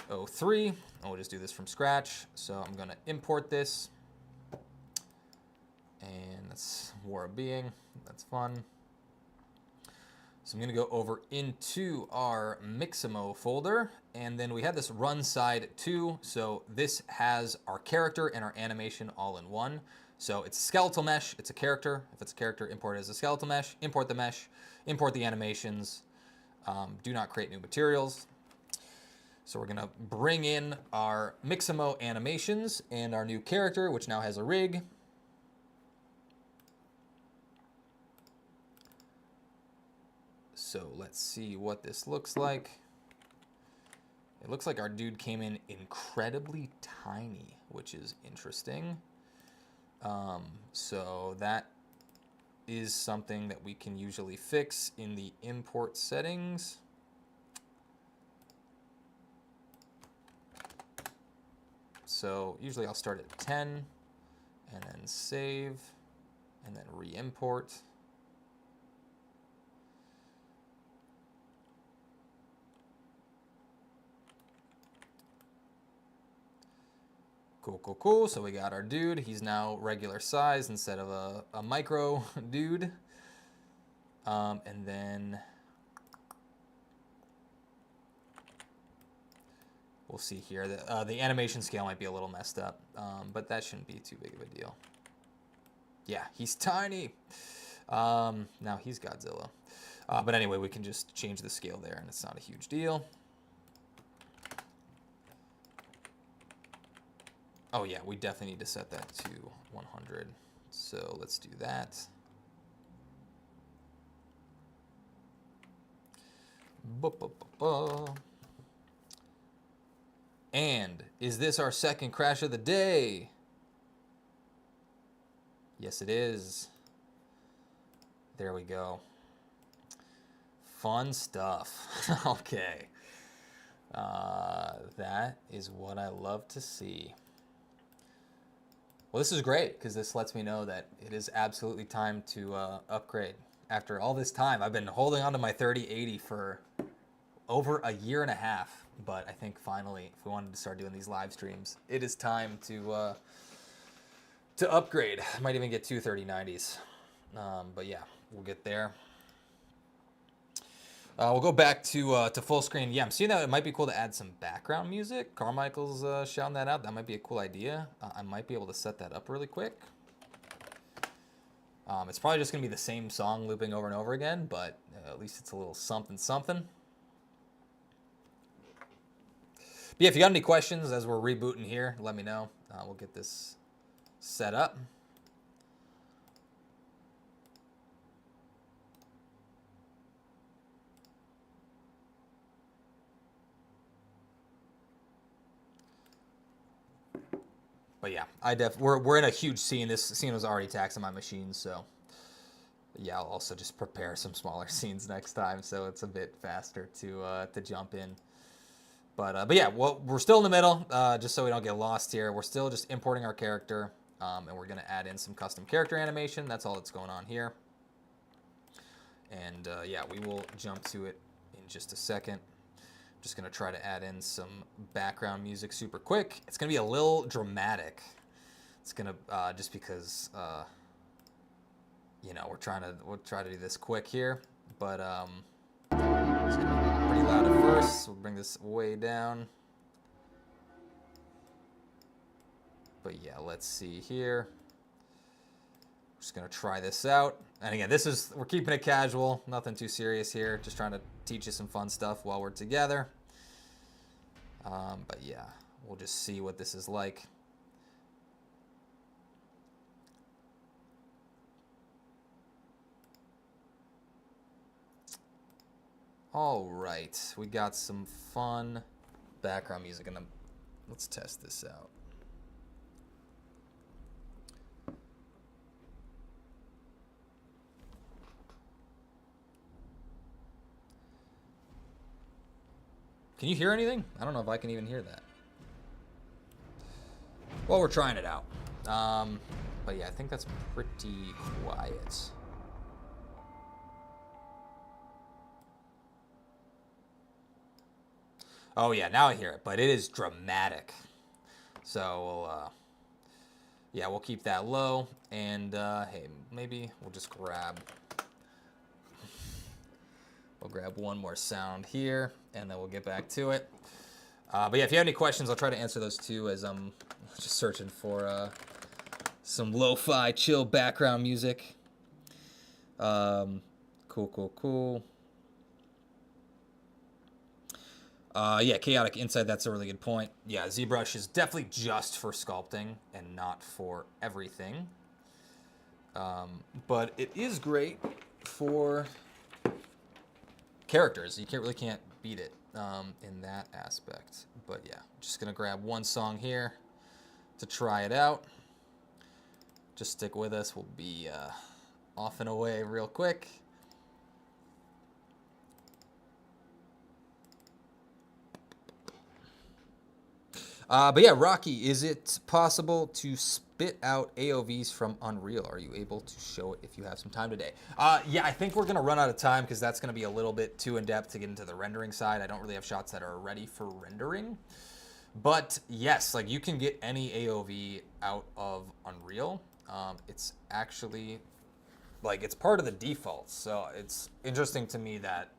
03. And we'll just do this from scratch. So I'm going to import this. And that's War of Being. That's fun. So I'm going to go over into our Mixamo folder. And then we have this run side 2. So this has our character and our animation all in one. So it's skeletal mesh. It's a character. If it's a character, import it as a skeletal mesh. Import the mesh. Import the animations. Do not create new materials. So we're going to bring in our Mixamo animations and our new character, which now has a rig. So let's see what this looks like. It looks like our dude came in incredibly tiny, which is interesting. So that is something that we can usually fix in the import settings. So usually I'll start at 10 and then save and then re-import. Cool, cool, cool. So we got our dude. He's now regular size instead of a micro dude. And then we'll see here that the animation scale might be a little messed up, but that shouldn't be too big of a deal. Yeah, he's tiny. Now he's Godzilla. But anyway, we can just change the scale there, and it's not a huge deal. Oh yeah, we definitely need to set that to 100. So let's do that. And is this our second crash of the day? Yes, it is. There we go. Fun stuff. Okay. That is what I love to see. Well, this is great because this lets me know that it is absolutely time to upgrade. After all this time, I've been holding on to my 3080 for over a year and a half. But I think finally, if we wanted to start doing these live streams, it is time to upgrade. I might even get two 3090s. But yeah, we'll get there. We'll go back to full screen. Yeah, I'm seeing that it might be cool to add some background music. Carmichael's shouting that out. That might be a cool idea. I might be able to set that up really quick. It's probably just going to be the same song looping over and over again, but at least it's a little something something. But yeah, if you got any questions as we're rebooting here, let me know. We'll get this set up. But yeah, we're in a huge scene. This scene was already taxing my machine, so yeah, I'll also just prepare some smaller scenes next time, so it's a bit faster to jump in. But yeah, well, we're still in the middle, just so we don't get lost here. We're still just importing our character, and we're gonna add in some custom character animation. That's all that's going on here. And yeah, we will jump to it in just a second. Just gonna try to add in some background music super quick. It's gonna be a little dramatic. It's gonna just because you know, we'll try to do this quick here, but it's gonna be pretty loud at first. So we'll bring this way down. But yeah, let's see here. Just gonna try this out. And again, we're keeping it casual, nothing too serious here. Just trying to teach you some fun stuff while we're together. But yeah, we'll just see what this is like. All right, we got some fun background music, and let's test this out. Can you hear anything? I don't know if I can even hear that. Well, we're trying it out. But yeah, I think that's pretty quiet. Oh yeah, now I hear it, but it is dramatic. So yeah, we'll keep that low, and hey, maybe we'll just grab one more sound here, and then we'll get back to it. But yeah, if you have any questions, I'll try to answer those too, as I'm just searching for some lo-fi chill background music. Cool. Yeah, chaotic inside, that's a really good point. Yeah, ZBrush is definitely just for sculpting and not for everything. But it is great for characters. You really can't beat it in that aspect. But yeah, just gonna grab one song here to try it out. Just stick with us. We'll be off and away real quick. But yeah, Rocky, is it possible to spit out AOVs from Unreal? Are you able to show it if you have some time today? Yeah, I think we're going to run out of time because that's going to be a little bit too in-depth to get into the rendering side. I don't really have shots that are ready for rendering. But yes, like you can get any AOV out of Unreal. It's actually, like, it's part of the defaults. So it's interesting to me that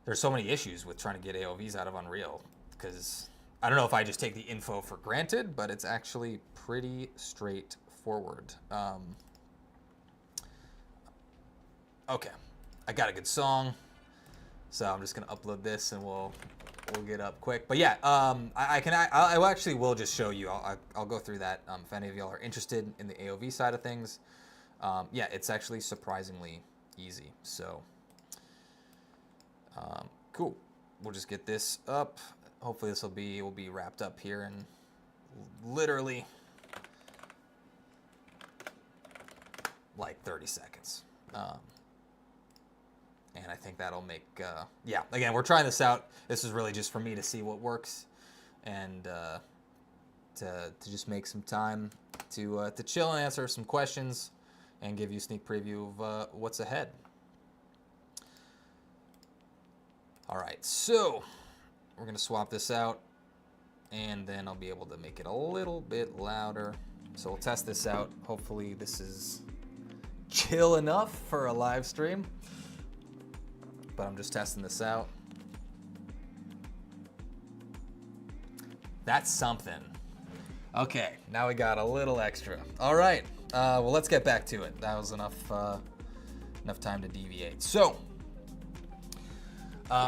there's so many issues with trying to get AOVs out of Unreal, because I don't know if I just take the info for granted, but it's actually pretty straightforward. Okay, I got a good song, so I'm just gonna upload this and we'll get up quick. But yeah, I actually will just show you. I'll go through that if any of y'all are interested in the AOV side of things. Yeah, it's actually surprisingly easy. So cool. We'll just get this up. Hopefully this will be wrapped up here in literally like 30 seconds. And I think that'll make, yeah, again, we're trying this out. This is really just for me to see what works and to just make some time to chill and answer some questions and give you a sneak preview of what's ahead. All right, so we're gonna swap this out, and then I'll be able to make it a little bit louder. So we'll test this out. Hopefully this is chill enough for a live stream, but I'm just testing this out. That's something. Okay, now we got a little extra. All right, well, let's get back to it. That was enough time to deviate. So,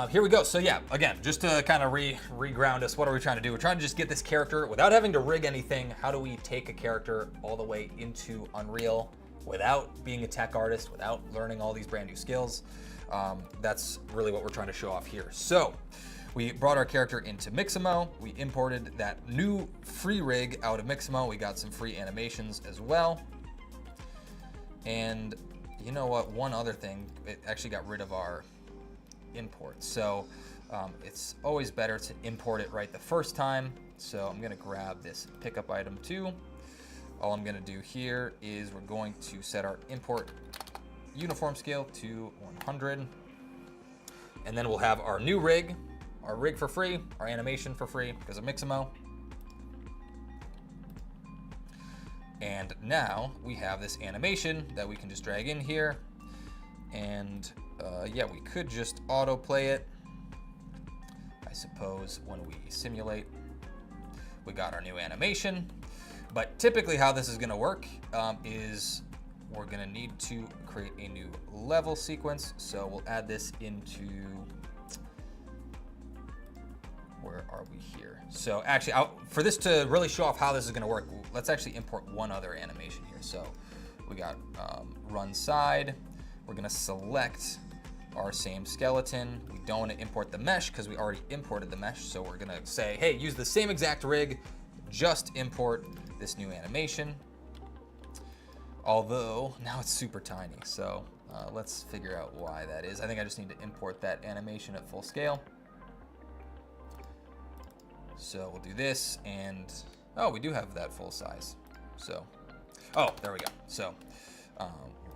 Here we go. So yeah, again, just to kind of re-ground us, what are we trying to do? We're trying to just get this character without having to rig anything. How do we take a character all the way into Unreal without being a tech artist, without learning all these brand new skills? That's really what we're trying to show off here. So we brought our character into Mixamo. We imported that new free rig out of Mixamo. We got some free animations as well. And you know what? One other thing, it actually got rid of our import. So it's always better to import it right the first time. So I'm gonna grab this pickup item too. All I'm gonna do here is we're going to set our import uniform scale to 100. And then we'll have our new rig, our rig for free, our animation for free because of Mixamo. And now we have this animation that we can just drag in here. And yeah, we could just autoplay it. I suppose when we simulate, we got our new animation. But typically how this is gonna work is we're gonna need to create a new level sequence. So we'll add this into, where are we here? So actually, for this to really show off how this is gonna work, let's actually import one other animation here. So we got run side. We're gonna select our same skeleton. We don't wanna import the mesh because we already imported the mesh. So we're gonna say, hey, use the same exact rig, just import this new animation. Although now it's super tiny. So let's figure out why that is. I think I just need to import that animation at full scale. So we'll do this and, oh, we do have that full size. So, oh, there we go. So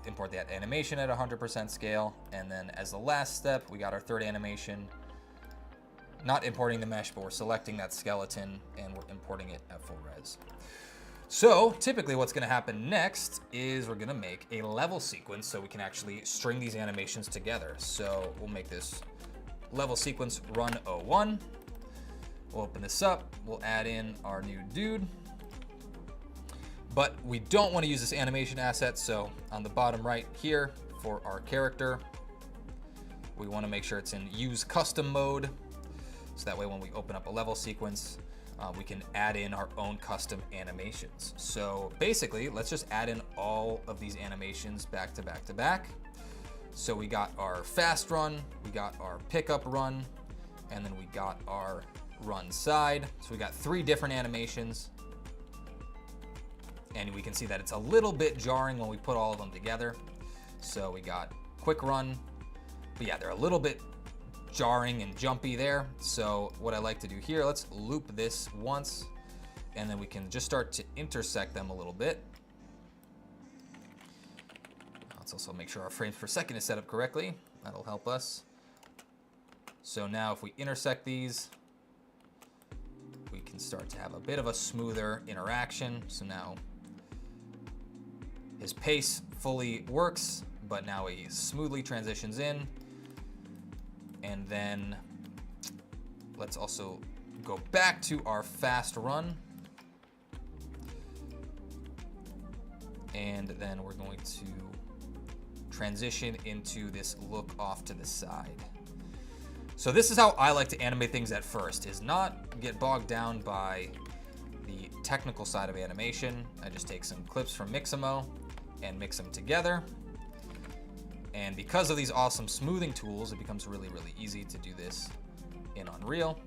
import that animation at 100% scale. And then as the last step, we got our third animation, not importing the mesh, but we're selecting that skeleton and we're importing it at full res. So typically what's gonna happen next is we're gonna make a level sequence so we can actually string these animations together. So we'll make this level sequence run 01. We'll open this up, we'll add in our new dude. But we don't want to use this animation asset, so on the bottom right here for our character, we want to make sure it's in use custom mode. So that way when we open up a level sequence, we can add in our own custom animations. So basically, let's just add in all of these animations back to back to back. So we got our fast run, we got our pickup run, and then we got our run side. So we got 3 different animations. And we can see that it's a little bit jarring when we put all of them together. So we got quick run, but yeah, they're a little bit jarring and jumpy there. So what I like to do here, let's loop this once, and then we can just start to intersect them a little bit. Let's also make sure our frames per second is set up correctly. That'll help us. So now if we intersect these, we can start to have a bit of a smoother interaction. So now his pace fully works, but now he smoothly transitions in. And then let's also go back to our fast run. And then we're going to transition into this look off to the side. So this is how I like to animate things at first, is not get bogged down by the technical side of animation. I just take some clips from Mixamo and mix them together. And because of these awesome smoothing tools, it becomes really, really easy to do this in Unreal.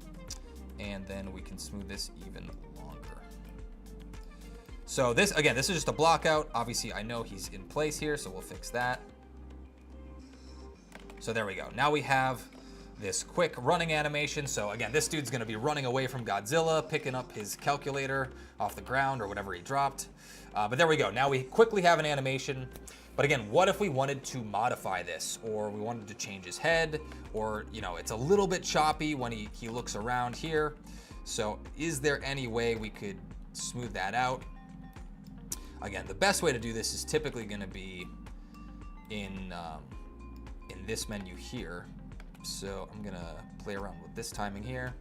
And then we can smooth this even longer. So this, again, this is just a block out. Obviously, I know he's in place here, so we'll fix that. So there we go. Now we have this quick running animation. So again, this dude's gonna be running away from Godzilla, picking up his calculator off the ground or whatever he dropped. But there we go. Now we quickly have an animation. But again, what if we wanted to modify this, or we wanted to change his head, or, you know, it's a little bit choppy when he looks around here. So is there any way we could smooth that out? Again, the best way to do this is typically gonna be in this menu here. So I'm gonna play around with this timing here.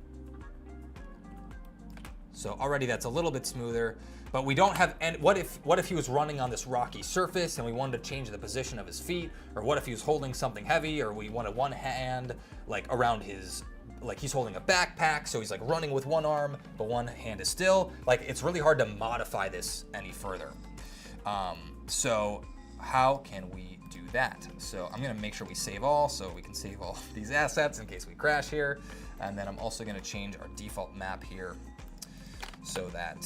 So already that's a little bit smoother, but we don't have any. What if he was running on this rocky surface and we wanted to change the position of his feet? Or what if he was holding something heavy, or we wanted one hand like around his, like he's holding a backpack, so he's like running with one arm, but one hand is still. Like, it's really hard to modify this any further. So how can we do that? So I'm gonna make sure we save all, so we can save all these assets in case we crash here. And then I'm also gonna change our default map here so that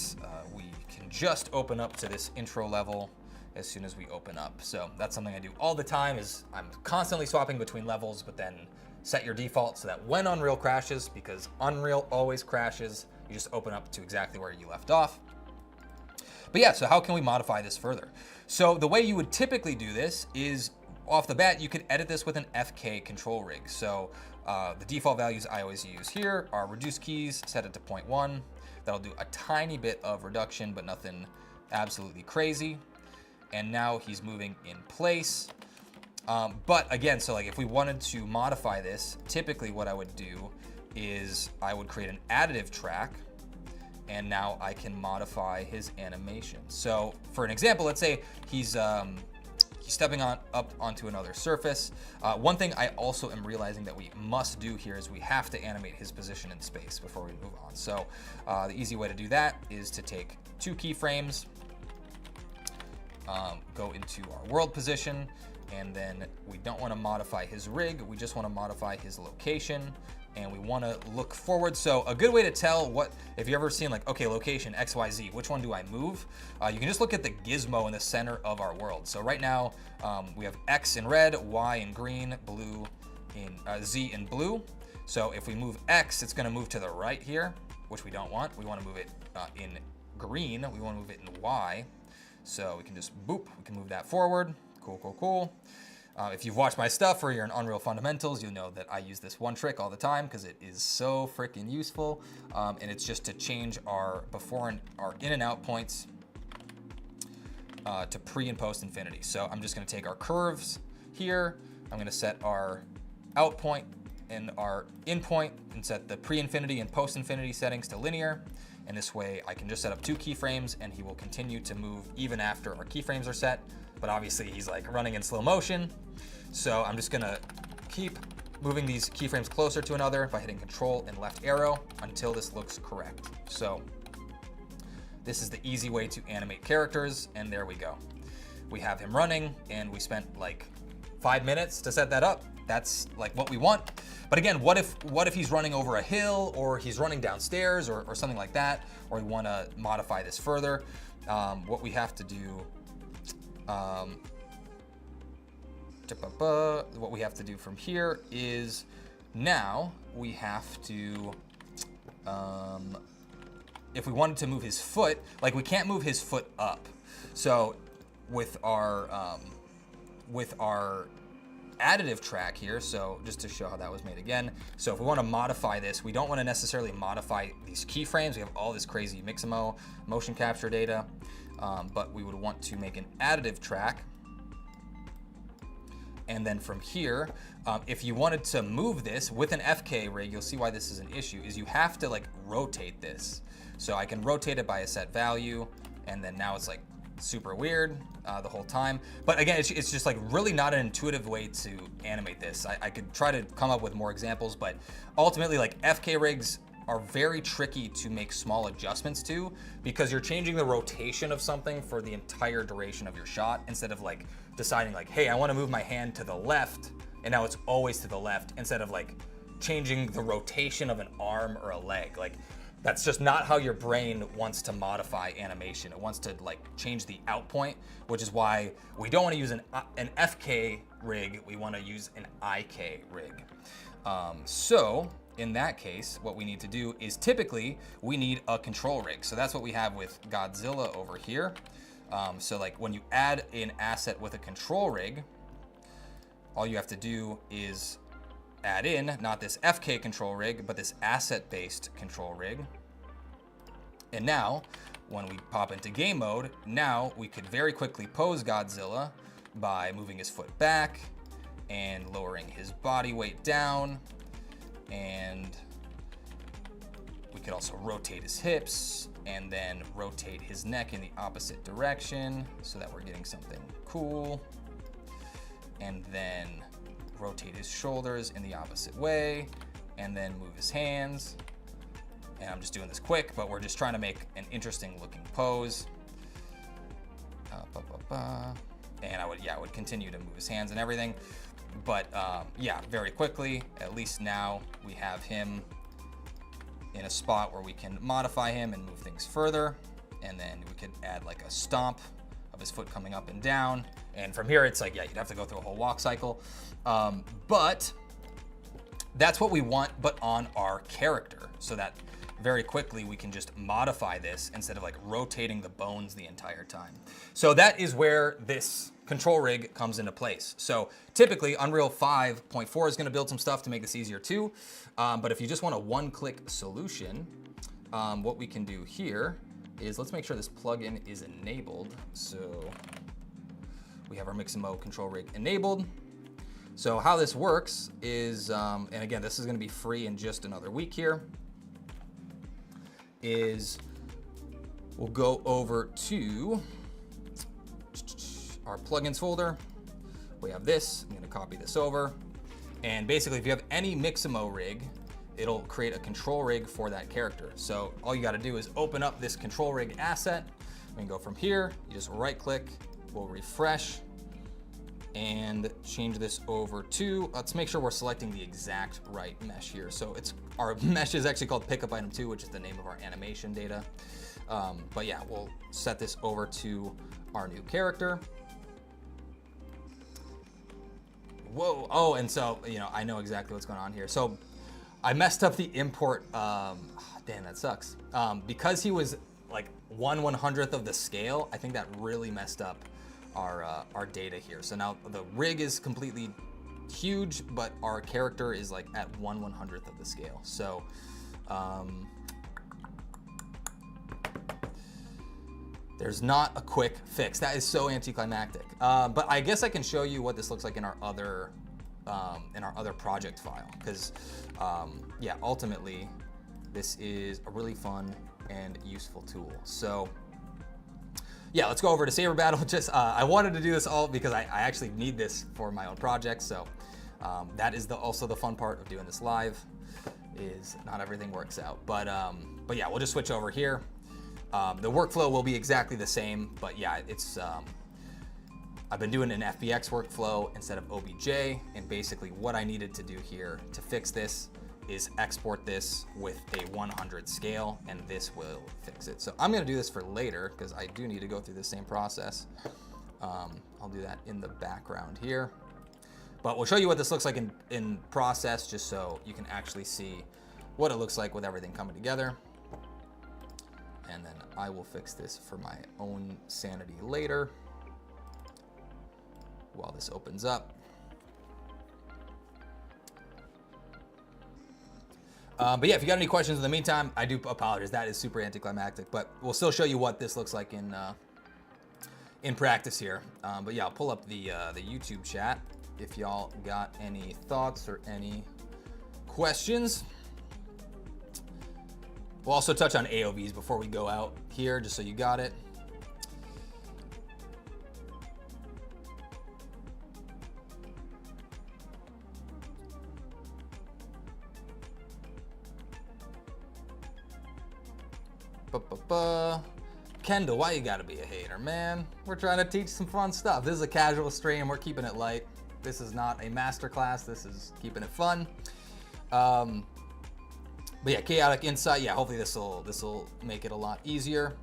we can just open up to this intro level as soon as we open up. So that's something I do all the time, is I'm constantly swapping between levels, but then set your default so that when Unreal crashes, because Unreal always crashes, you just open up to exactly where you left off. But yeah, so how can we modify this further? So the way you would typically do this is, off the bat, you could edit this with an FK control rig. So the default values I always use here are reduce keys, set it to 0.1. That'll do a tiny bit of reduction, but nothing absolutely crazy. And now he's moving in place. But again, so like if we wanted to modify this, typically what I would do is I would create an additive track, and now I can modify his animation. So for an example, let's say he's stepping up onto another surface. One thing I also am realizing that we must do here is we have to animate his position in space before we move on. So the easy way to do that is to take 2 keyframes, go into our world position, and then we don't want to modify his rig, we just want to modify his location, and we want to look forward. So a good way to tell what, if you've ever seen like, okay, location XYZ, which one do I move? You can just look at the gizmo in the center of our world. So right now we have X in red, Y in green, blue in Z in blue. So if we move X, it's going to move to the right here, which we don't want. We want to move it in green. We want to move it in Y. So we can just boop, we can move that forward. Cool, cool, cool. If you've watched my stuff or you're in Unreal Fundamentals, you'll know that I use this one trick all the time because it is so freaking useful. And it's just to change our before and our in and out points to pre and post infinity. So I'm just gonna take our curves here. I'm gonna set our out point and our in point and set the pre-infinity and post-infinity settings to linear. And this way I can just set up 2 keyframes and he will continue to move even after our keyframes are set. But obviously he's like running in slow motion. So I'm just gonna keep moving these keyframes closer to another by hitting Control and left arrow until this looks correct. So this is the easy way to animate characters, and there we go. We have him running, and we spent like 5 minutes to set that up. That's like what we want. But again, what if he's running over a hill, or he's running downstairs, or something like that, or we want to modify this further? What we have to do, what we have to do from here is now we have to, if we wanted to move his foot, like we can't move his foot up. So with our additive track here, so just to show how that was made again. So if we want to modify this, we don't want to necessarily modify these keyframes. We have all this crazy Mixamo motion capture data, but we would want to make an additive track. And then from here, if you wanted to move this with an FK rig, you'll see why this is an issue, is you have to like rotate this. So I can rotate it by a set value, and then now it's like super weird the whole time. But again, it's just like really not an intuitive way to animate this. I could try to come up with more examples, but ultimately like FK rigs are very tricky to make small adjustments to, because you're changing the rotation of something for the entire duration of your shot, instead of like deciding like, hey, I want to move my hand to the left, and now it's always to the left, instead of like changing the rotation of an arm or a leg. Like, that's just not how your brain wants to modify animation. It wants to like change the out point, which is why we don't want to use an FK rig. We want to use an IK rig. So in that case, what we need to do is typically we need a control rig. So that's what we have with Godzilla over here. So like when you add an asset with a control rig, all you have to do is add in, not this FK control rig, but this asset-based control rig. And now, when we pop into game mode, now we could very quickly pose Godzilla by moving his foot back and lowering his body weight down. And we could also rotate his hips and then rotate his neck in the opposite direction so that we're getting something cool. And then rotate his shoulders in the opposite way and then move his hands. And I'm just doing this quick, but we're just trying to make an interesting looking pose. And I would continue to move his hands and everything. But yeah, very quickly, at least now we have him in a spot where we can modify him and move things further. And then we could add like a stomp of his foot coming up and down. And from here, it's like, yeah, you'd have to go through a whole walk cycle. But that's what we want, but on our character, so that very quickly we can just modify this instead of like rotating the bones the entire time. So that is where this control rig comes into place. So typically Unreal 5.4 is gonna build some stuff to make this easier too. But if you just want a one-click solution, what we can do here is let's make sure this plugin is enabled. So we have our Mixamo control rig enabled. So how this works is, and again, this is gonna be free in just another week here, is we'll go over to our plugins folder. We have this, I'm gonna copy this over. And basically if you have any Mixamo rig, it'll create a control rig for that character. So all you gotta do is open up this control rig asset. We can go from here, you just right click, we'll refresh and change this over to, let's make sure we're selecting the exact right mesh here. So our mesh is actually called pickup item 2, which is the name of our animation data. But yeah, we'll set this over to our new character. Whoa, oh, and so, I know exactly what's going on here. So I messed up the import, damn, that sucks. Because he was like 1/100th of the scale, I think that really messed up our data here. So now the rig is completely huge, but our character is like at 1/100th of the scale. So there's not a quick fix. That is so anticlimactic. But I guess I can show you what this looks like in our other project file, because yeah, ultimately this is a really fun and useful tool. So yeah, let's go over to Saber Battle. Just I wanted to do this all because I actually need this for my own project. So that is also the fun part of doing this live, is not everything works out. But yeah, we'll just switch over here. The workflow will be exactly the same, but yeah, it's I've been doing an FBX workflow instead of OBJ, and basically what I needed to do here to fix this is export this with a 100 scale, and this will fix it. So I'm gonna do this for later because I do need to go through the same process. I'll do that in the background here. But we'll show you what this looks like in process, just so you can actually see what it looks like with everything coming together. And then I will fix this for my own sanity later while this opens up. But yeah, if you got any questions in the meantime, I do apologize. That is super anticlimactic, but we'll still show you what this looks like in practice here. But yeah, I'll pull up the YouTube chat if y'all got any thoughts or any questions. We'll also touch on AOVs before we go out here, just so you got it. Kendall, why you gotta be a hater, man? We're trying to teach some fun stuff. This is a casual stream. We're keeping it light. This is not a masterclass. This is keeping it fun. But yeah, chaotic insight. Yeah, hopefully this will make it a lot easier.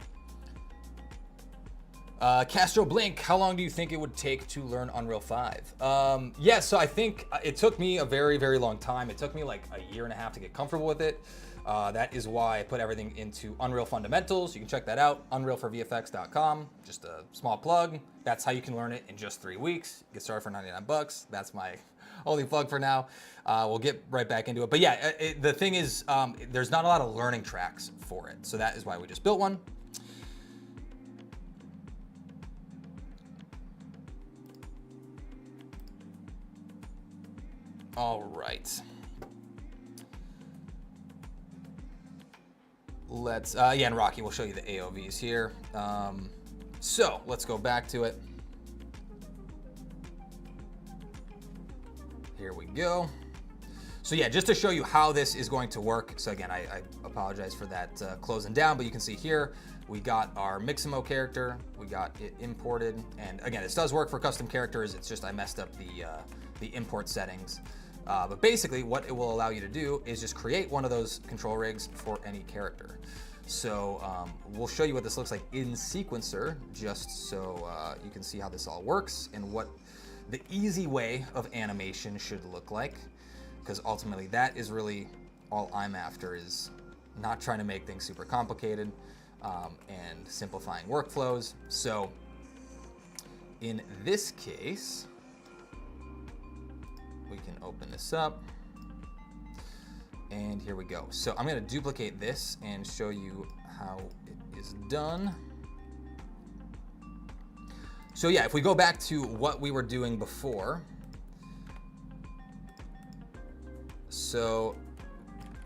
Castro Blink, how long do you think it would take to learn Unreal 5? Yeah, so I think it took me a very, very long time. It took me like a year and a half to get comfortable with it. That is why I put everything into Unreal Fundamentals. You can check that out, unrealforvfx.com. Just a small plug. That's how you can learn it in just 3 weeks. Get started for 99 bucks. That's my only plug for now. We'll get right back into it. But yeah, the thing is, there's not a lot of learning tracks for it. So that is why we just built one. All right. let's, yeah, and Rocky, we'll show you the AOVs here. So let's go back to it. Here we go. So yeah, just to show you how this is going to work. So again, I apologize for that closing down, but you can see here, we got our Mixamo character, we got it imported. And again, this does work for custom characters. It's just I messed up the import settings. But basically what it will allow you to do is just create one of those control rigs for any character. So we'll show you what this looks like in Sequencer, just so you can see how this all works and what the easy way of animation should look like. Because ultimately that is really all I'm after, is not trying to make things super complicated and simplifying workflows. So in this case, we can open this up. And here we go. So I'm going to duplicate this and show you how it is done. So yeah, if we go back to what we were doing before. So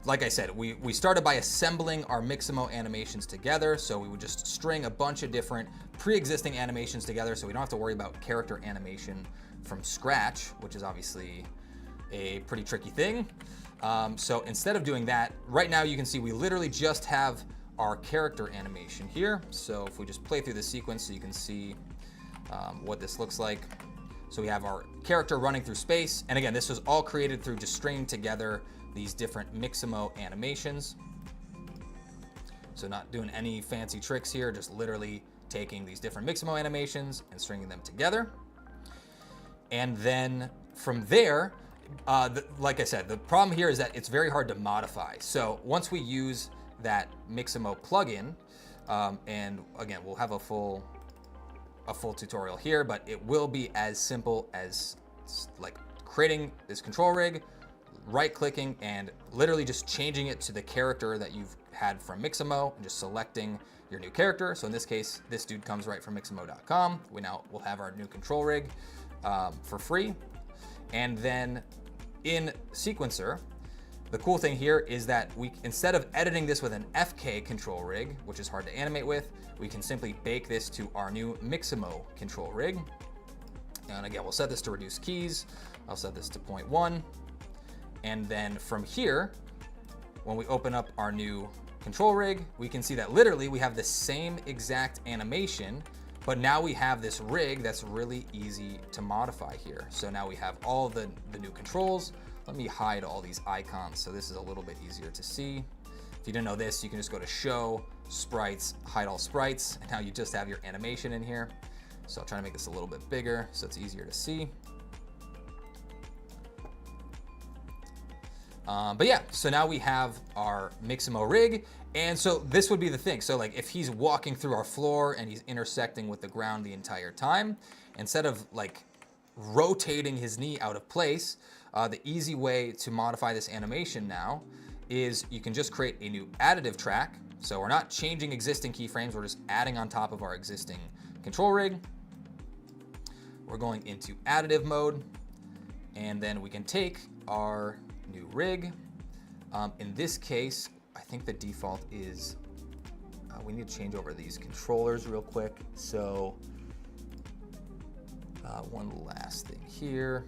like I said, we started by assembling our Mixamo animations together. So we would just string a bunch of different pre-existing animations together, so we don't have to worry about character animation from scratch, which is obviously a pretty tricky thing. So instead of doing that, right now you can see we literally just have our character animation here. So if we just play through the sequence so you can see what this looks like. So we have our character running through space. And again, this was all created through just stringing together these different Mixamo animations. So not doing any fancy tricks here, just literally taking these different Mixamo animations and stringing them together. And then from there, like I said, the problem here is that it's very hard to modify. So once we use that Mixamo plugin, and again, we'll have a full tutorial here, but it will be as simple as like creating this control rig, right-clicking, and literally just changing it to the character that you've had from Mixamo and just selecting your new character. So in this case, this dude comes right from Mixamo.com. We'll have our new control rig for free. And then in Sequencer, the cool thing here is that instead of editing this with an FK control rig, which is hard to animate with, we can simply bake this to our new Mixamo control rig. And again, we'll set this to reduce keys. I'll set this to 0.1. And then from here, when we open up our new control rig, we can see that literally we have the same exact animation, but now we have this rig that's really easy to modify here. So now we have all the new controls. Let me hide all these icons so this is a little bit easier to see. If you didn't know this, you can just go to Show, Sprites, Hide All Sprites, and now you just have your animation in here. So I'll try to make this a little bit bigger so it's easier to see. But yeah, so now we have our Mixamo rig. And so this would be the thing. So like if he's walking through our floor and he's intersecting with the ground the entire time, instead of like rotating his knee out of place, the easy way to modify this animation now is you can just create a new additive track. So we're not changing existing keyframes, we're just adding on top of our existing control rig. We're going into additive mode, and then we can take our new rig. In this case, I think the default is, we need to change over these controllers real quick. So one last thing here.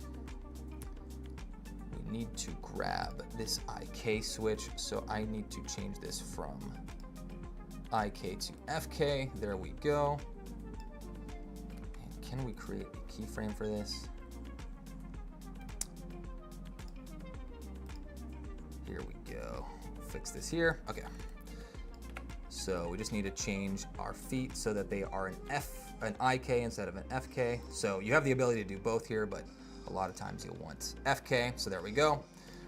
We need to grab this IK switch. So I need to change this from IK to FK. There we go. And can we create a keyframe for this? Here we go. Fix this here. Okay. So we just need to change our feet so that they are an IK instead of an FK. So you have the ability to do both here, but a lot of times you'll want FK. So there we go.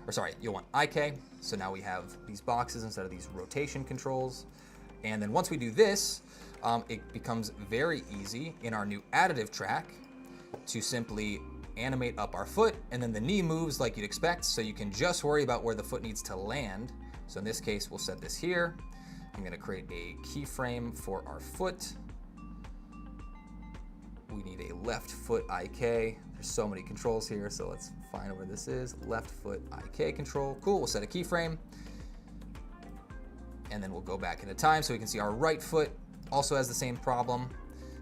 Or sorry, you'll want IK. So now we have these boxes instead of these rotation controls. And then once we do this, it becomes very easy in our new additive track to simply animate up our foot, and then the knee moves like you'd expect, so you can just worry about where the foot needs to land. So in this case, we'll set this here. I'm gonna create a keyframe for our foot. We need a left foot IK. There's so many controls here, so let's find where this is. Left foot IK control. Cool, we'll set a keyframe. and then we'll go back into time so we can see our right foot also has the same problem.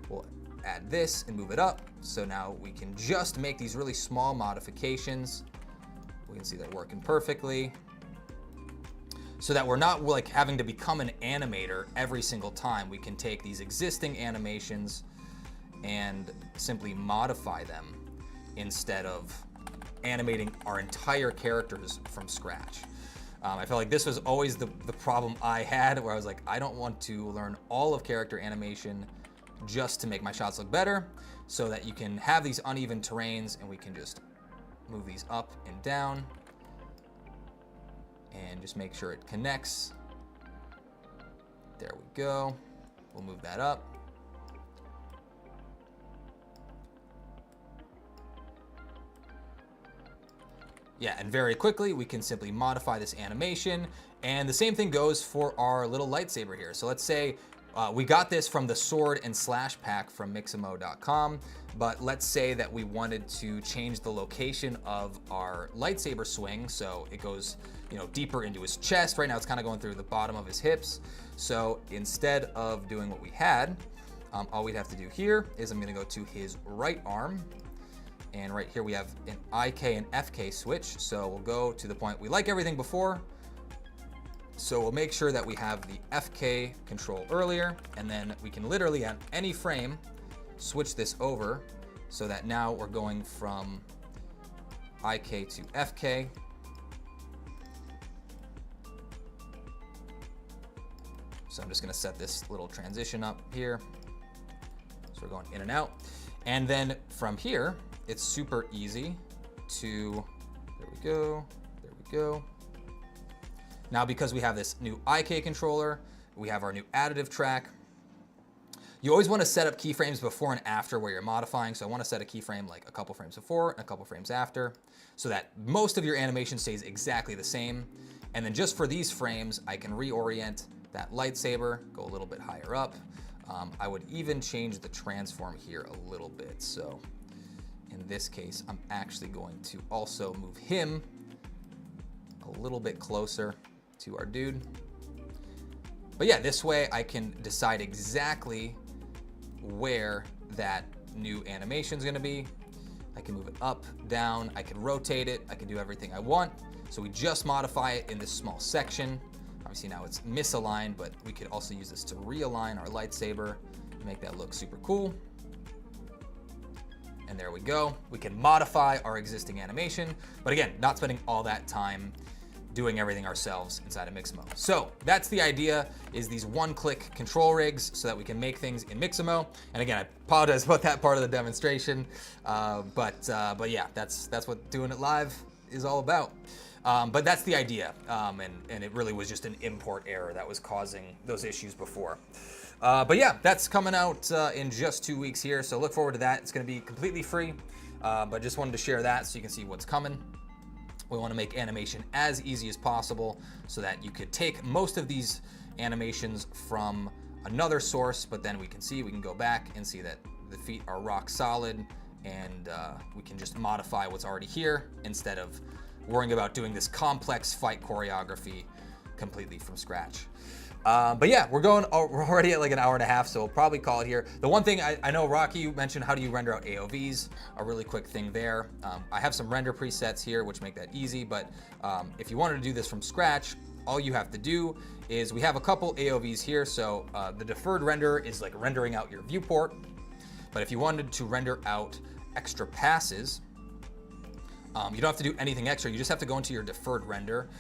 We'll add this and move it up. So now we can just make these really small modifications. We can see they're working perfectly, so that we're not like having to become an animator every single time. We can take these existing animations and simply modify them instead of animating our entire characters from scratch. I felt like this was always the problem I had, where I was like, I don't want to learn all of character animation just to make my shots look better, so that you can have these uneven terrains and we can just move these up and down and just make sure it connects. There we go. We'll move that up. Yeah, and very quickly we can simply modify this animation, and the same thing goes for our little lightsaber here. So let's say we got this from the sword and slash pack from Mixamo.com, but let's say that we wanted to change the location of our lightsaber swing so it goes, you know, deeper into his chest. Right now it's kind of going through the bottom of his hips. So instead of doing what we had, all we'd have to do here is I'm gonna go to his right arm, and right here we have an IK and FK switch. So we'll go to the point we like everything before. So we'll make sure that we have the FK control earlier, and then we can literally at any frame switch this over so that now we're going from IK to FK. So I'm just gonna set this little transition up here. So we're going in and out. And then from here, it's super easy to, there we go, there we go. Now, because we have this new IK controller, we have our new additive track. You always want to set up keyframes before and after where you're modifying. So I want to set a keyframe like a couple frames before and a couple frames after, so that most of your animation stays exactly the same. And then just for these frames, I can reorient that lightsaber, go a little bit higher up. I would even change the transform here a little bit. So in this case, I'm actually going to also move him a little bit closer to our dude. But yeah, this way I can decide exactly where that new animation is gonna be. I can move it up, down, I can rotate it, I can do everything I want. So we just modify it in this small section. Obviously now it's misaligned, but we could also use this to realign our lightsaber and make that look super cool. And there we go. We can modify our existing animation, but again, not spending all that time doing everything ourselves inside of Mixamo. So that's the idea, is these one-click control rigs so that we can make things in Mixamo. And again, I apologize about that part of the demonstration, but yeah, that's what doing it live is all about. But that's the idea, and it really was just an import error that was causing those issues before. But yeah, that's coming out in just 2 weeks here, so look forward to that. It's gonna be completely free, but just wanted to share that so you can see what's coming. We wanna make animation as easy as possible so that you could take most of these animations from another source, but then we can go back and see that the feet are rock solid, and we can just modify what's already here instead of worrying about doing this complex fight choreography completely from scratch. But yeah, we're already at like an hour and a half, so we'll probably call it here. The one thing I know, Rocky, you mentioned how do you render out AOVs, a really quick thing there. I have some render presets here which make that easy, but if you wanted to do this from scratch, all you have to do is we have a couple AOVs here. So the deferred render is like rendering out your viewport, but if you wanted to render out extra passes, you don't have to do anything extra. You just have to go into your deferred render.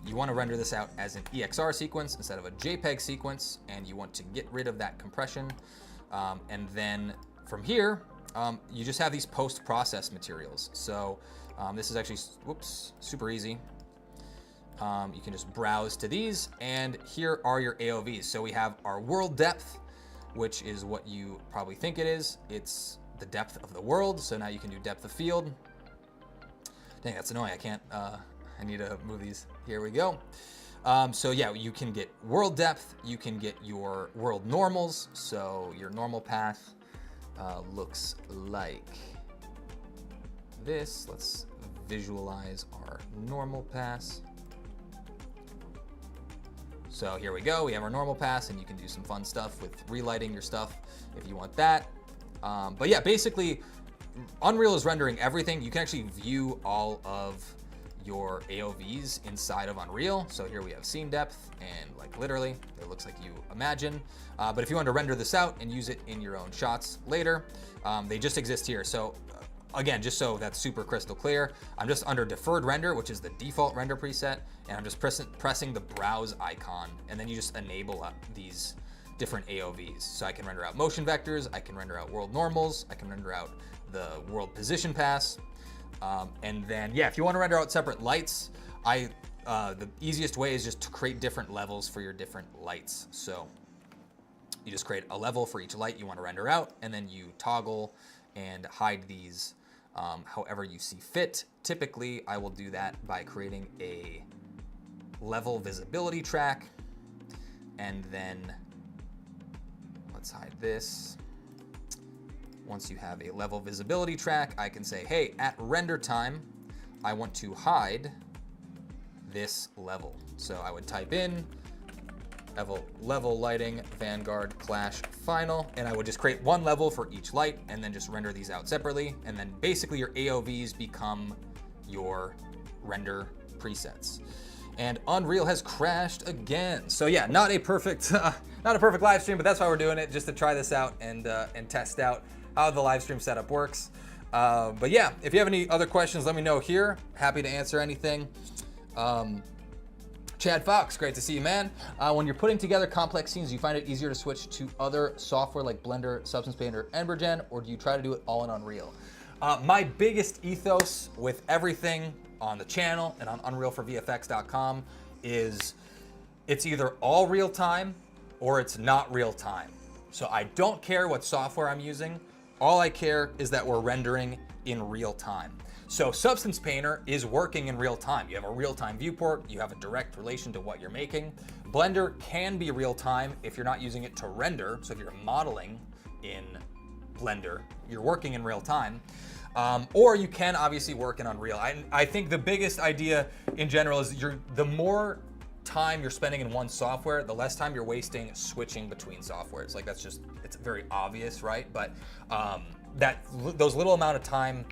You want to render this out as an EXR sequence instead of a JPEG sequence, and you want to get rid of that compression. And then from here, you just have these post-process materials. So this is actually, whoops, super easy. You can just browse to these, and here are your AOVs. So we have our world depth, which is what you probably think it is. It's the depth of the world. So now you can do depth of field. Dang, that's annoying. I can't, I need to move these. Here we go. So yeah, you can get world depth, you can get your world normals. So your normal path looks like this. Let's visualize our normal pass. So here we go. We have our normal pass, and you can do some fun stuff with relighting your stuff if you want that. But yeah, basically, Unreal is rendering everything. You can actually view all of your AOVs inside of Unreal. So here we have scene depth, and like literally, it looks like you imagine. But if you want to render this out and use it in your own shots later, they just exist here. So again, just so that's super crystal clear, I'm just under deferred render, which is the default render preset, and I'm just pressing the browse icon, and then you just enable these different AOVs. So I can render out motion vectors, I can render out world normals, I can render out the world position pass. And then, yeah, if you want to render out separate lights, the easiest way is just to create different levels for your different lights. So you just create a level for each light you want to render out, and then you toggle and hide these however you see fit. Typically, I will do that by creating a level visibility track, and then let's hide this. Once you have a level visibility track, I can say, hey, at render time, I want to hide this level. So I would type in level lighting, Vanguard, Clash, Final, and I would just create one level for each light and then just render these out separately. And then basically your AOVs become your render presets. And Unreal has crashed again. So yeah, not a perfect live stream, but that's why we're doing it, just to try this out and test out how the live stream setup works. But yeah, if you have any other questions, let me know here. Happy to answer anything. Chad Fox, great to see you, man. When you're putting together complex scenes, do you find it easier to switch to other software like Blender, Substance Paint, or Embergen, or do you try to do it all in Unreal? My biggest ethos with everything on the channel and on unrealforvfx.com is it's either all real time or it's not real time. So I don't care what software I'm using. All I care is that we're rendering in real time. So Substance Painter is working in real time. You have a real-time viewport, you have a direct relation to what you're making. Blender can be real time if you're not using it to render. So if you're modeling in Blender, you're working in real time. Or you can obviously work in Unreal. I think the biggest idea in general is the more time you're spending in one software, the less time you're wasting switching between softwares. Like it's very obvious, right? But those little amount of time,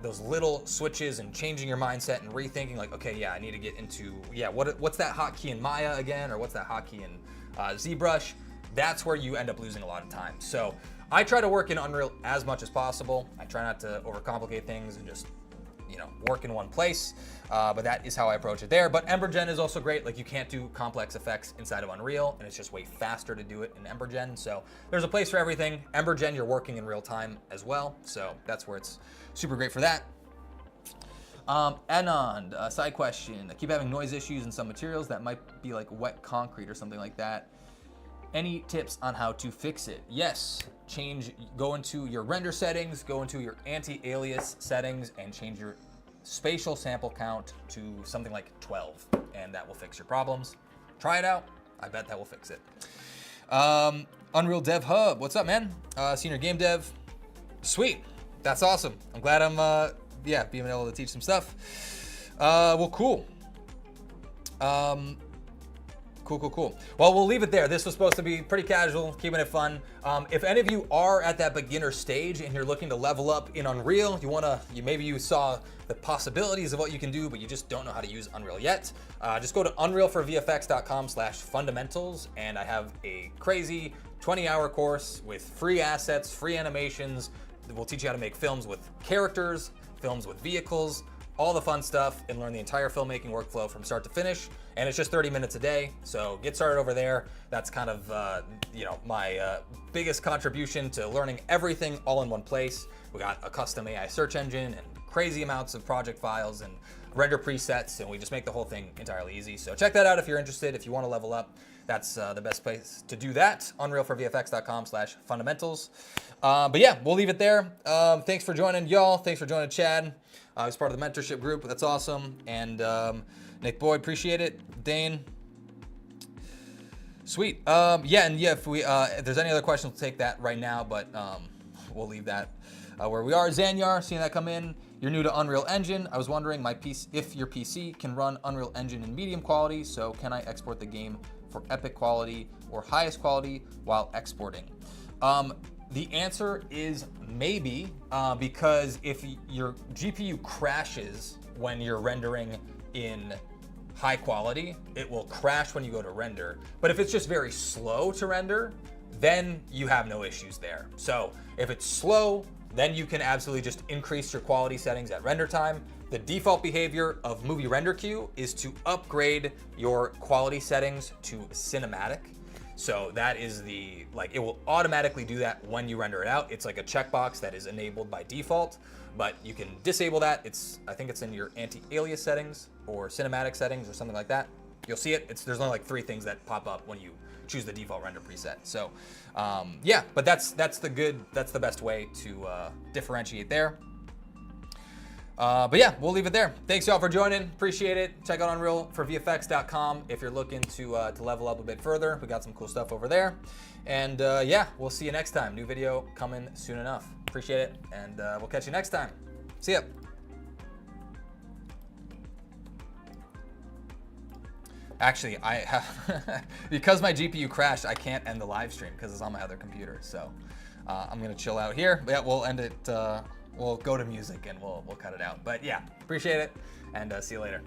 those little switches and changing your mindset and rethinking, like, okay, yeah, I need to get into, yeah, what's that hotkey in Maya again, or what's that hotkey in ZBrush? That's where you end up losing a lot of time. So I try to work in Unreal as much as possible. I try not to overcomplicate things and just, work in one place. But that is how I approach it there. But Embergen is also great. Like, you can't do complex effects inside of Unreal, and it's just way faster to do it in Embergen. So there's a place for everything. Embergen, you're working in real time as well. So that's where it's super great for that. Anand, side question. I keep having noise issues in some materials that might be like wet concrete or something like that. Any tips on how to fix it? Yes, go into your render settings, go into your anti-alias settings, and change your spatial sample count to something like 12, and that will fix your problems. Try it out. I bet that will fix it. Unreal Dev Hub, what's up, man? Senior game dev. Sweet, that's awesome. I'm glad I'm being able to teach some stuff. Well, cool. Cool. Well, we'll leave it there. This was supposed to be pretty casual, keeping it fun. If any of you are at that beginner stage and you're looking to level up in Unreal, maybe you saw the possibilities of what you can do, but you just don't know how to use Unreal yet, just go to unrealforvfx.com/fundamentals, and I have a crazy 20-hour course with free assets, free animations. We'll teach you how to make films with characters, films with vehicles, all the fun stuff, and learn the entire filmmaking workflow from start to finish. And it's just 30 minutes a day, so get started over there. That's kind of my biggest contribution to learning everything all in one place. We got a custom AI search engine and crazy amounts of project files and render presets, and we just make the whole thing entirely easy. So check that out if you're interested. If you want to level up, that's the best place to do that. unrealforvfx.com/fundamentals. But yeah, we'll leave it there. Thanks for joining, y'all. Thanks for joining Chad. He's part of the mentorship group. That's awesome. And Nick Boyd, appreciate it. Dane. Sweet. If there's any other questions, we'll take that right now, but we'll leave that where we are. Zanyar, seeing that come in. You're new to Unreal Engine. I was wondering if your PC can run Unreal Engine in medium quality, so can I export the game for epic quality or highest quality while exporting? The answer is maybe, because if your GPU crashes when you're rendering in high quality, it will crash when you go to render. But if it's just very slow to render, then you have no issues there. So if it's slow, then you can absolutely just increase your quality settings at render time. The default behavior of Movie Render Queue is to upgrade your quality settings to cinematic. So that is it will automatically do that when you render it out. It's like a checkbox that is enabled by default, but you can disable that. I think it's in your anti-alias settings or cinematic settings or something like that. You'll see it. There's only like 3 things that pop up when you choose the default render preset. So yeah, but that's the best way to differentiate there. But yeah, we'll leave it there. Thanks y'all for joining. Appreciate it. Check out UnrealForVFX.com if you're looking to level up a bit further. We got some cool stuff over there. And yeah, we'll see you next time. New video coming soon enough. Appreciate it, and we'll catch you next time. See ya. Actually, I have because my GPU crashed, I can't end the live stream because it's on my other computer. So I'm gonna chill out here. But yeah, we'll end it. We'll go to music and we'll cut it out. But yeah, appreciate it, and see you later.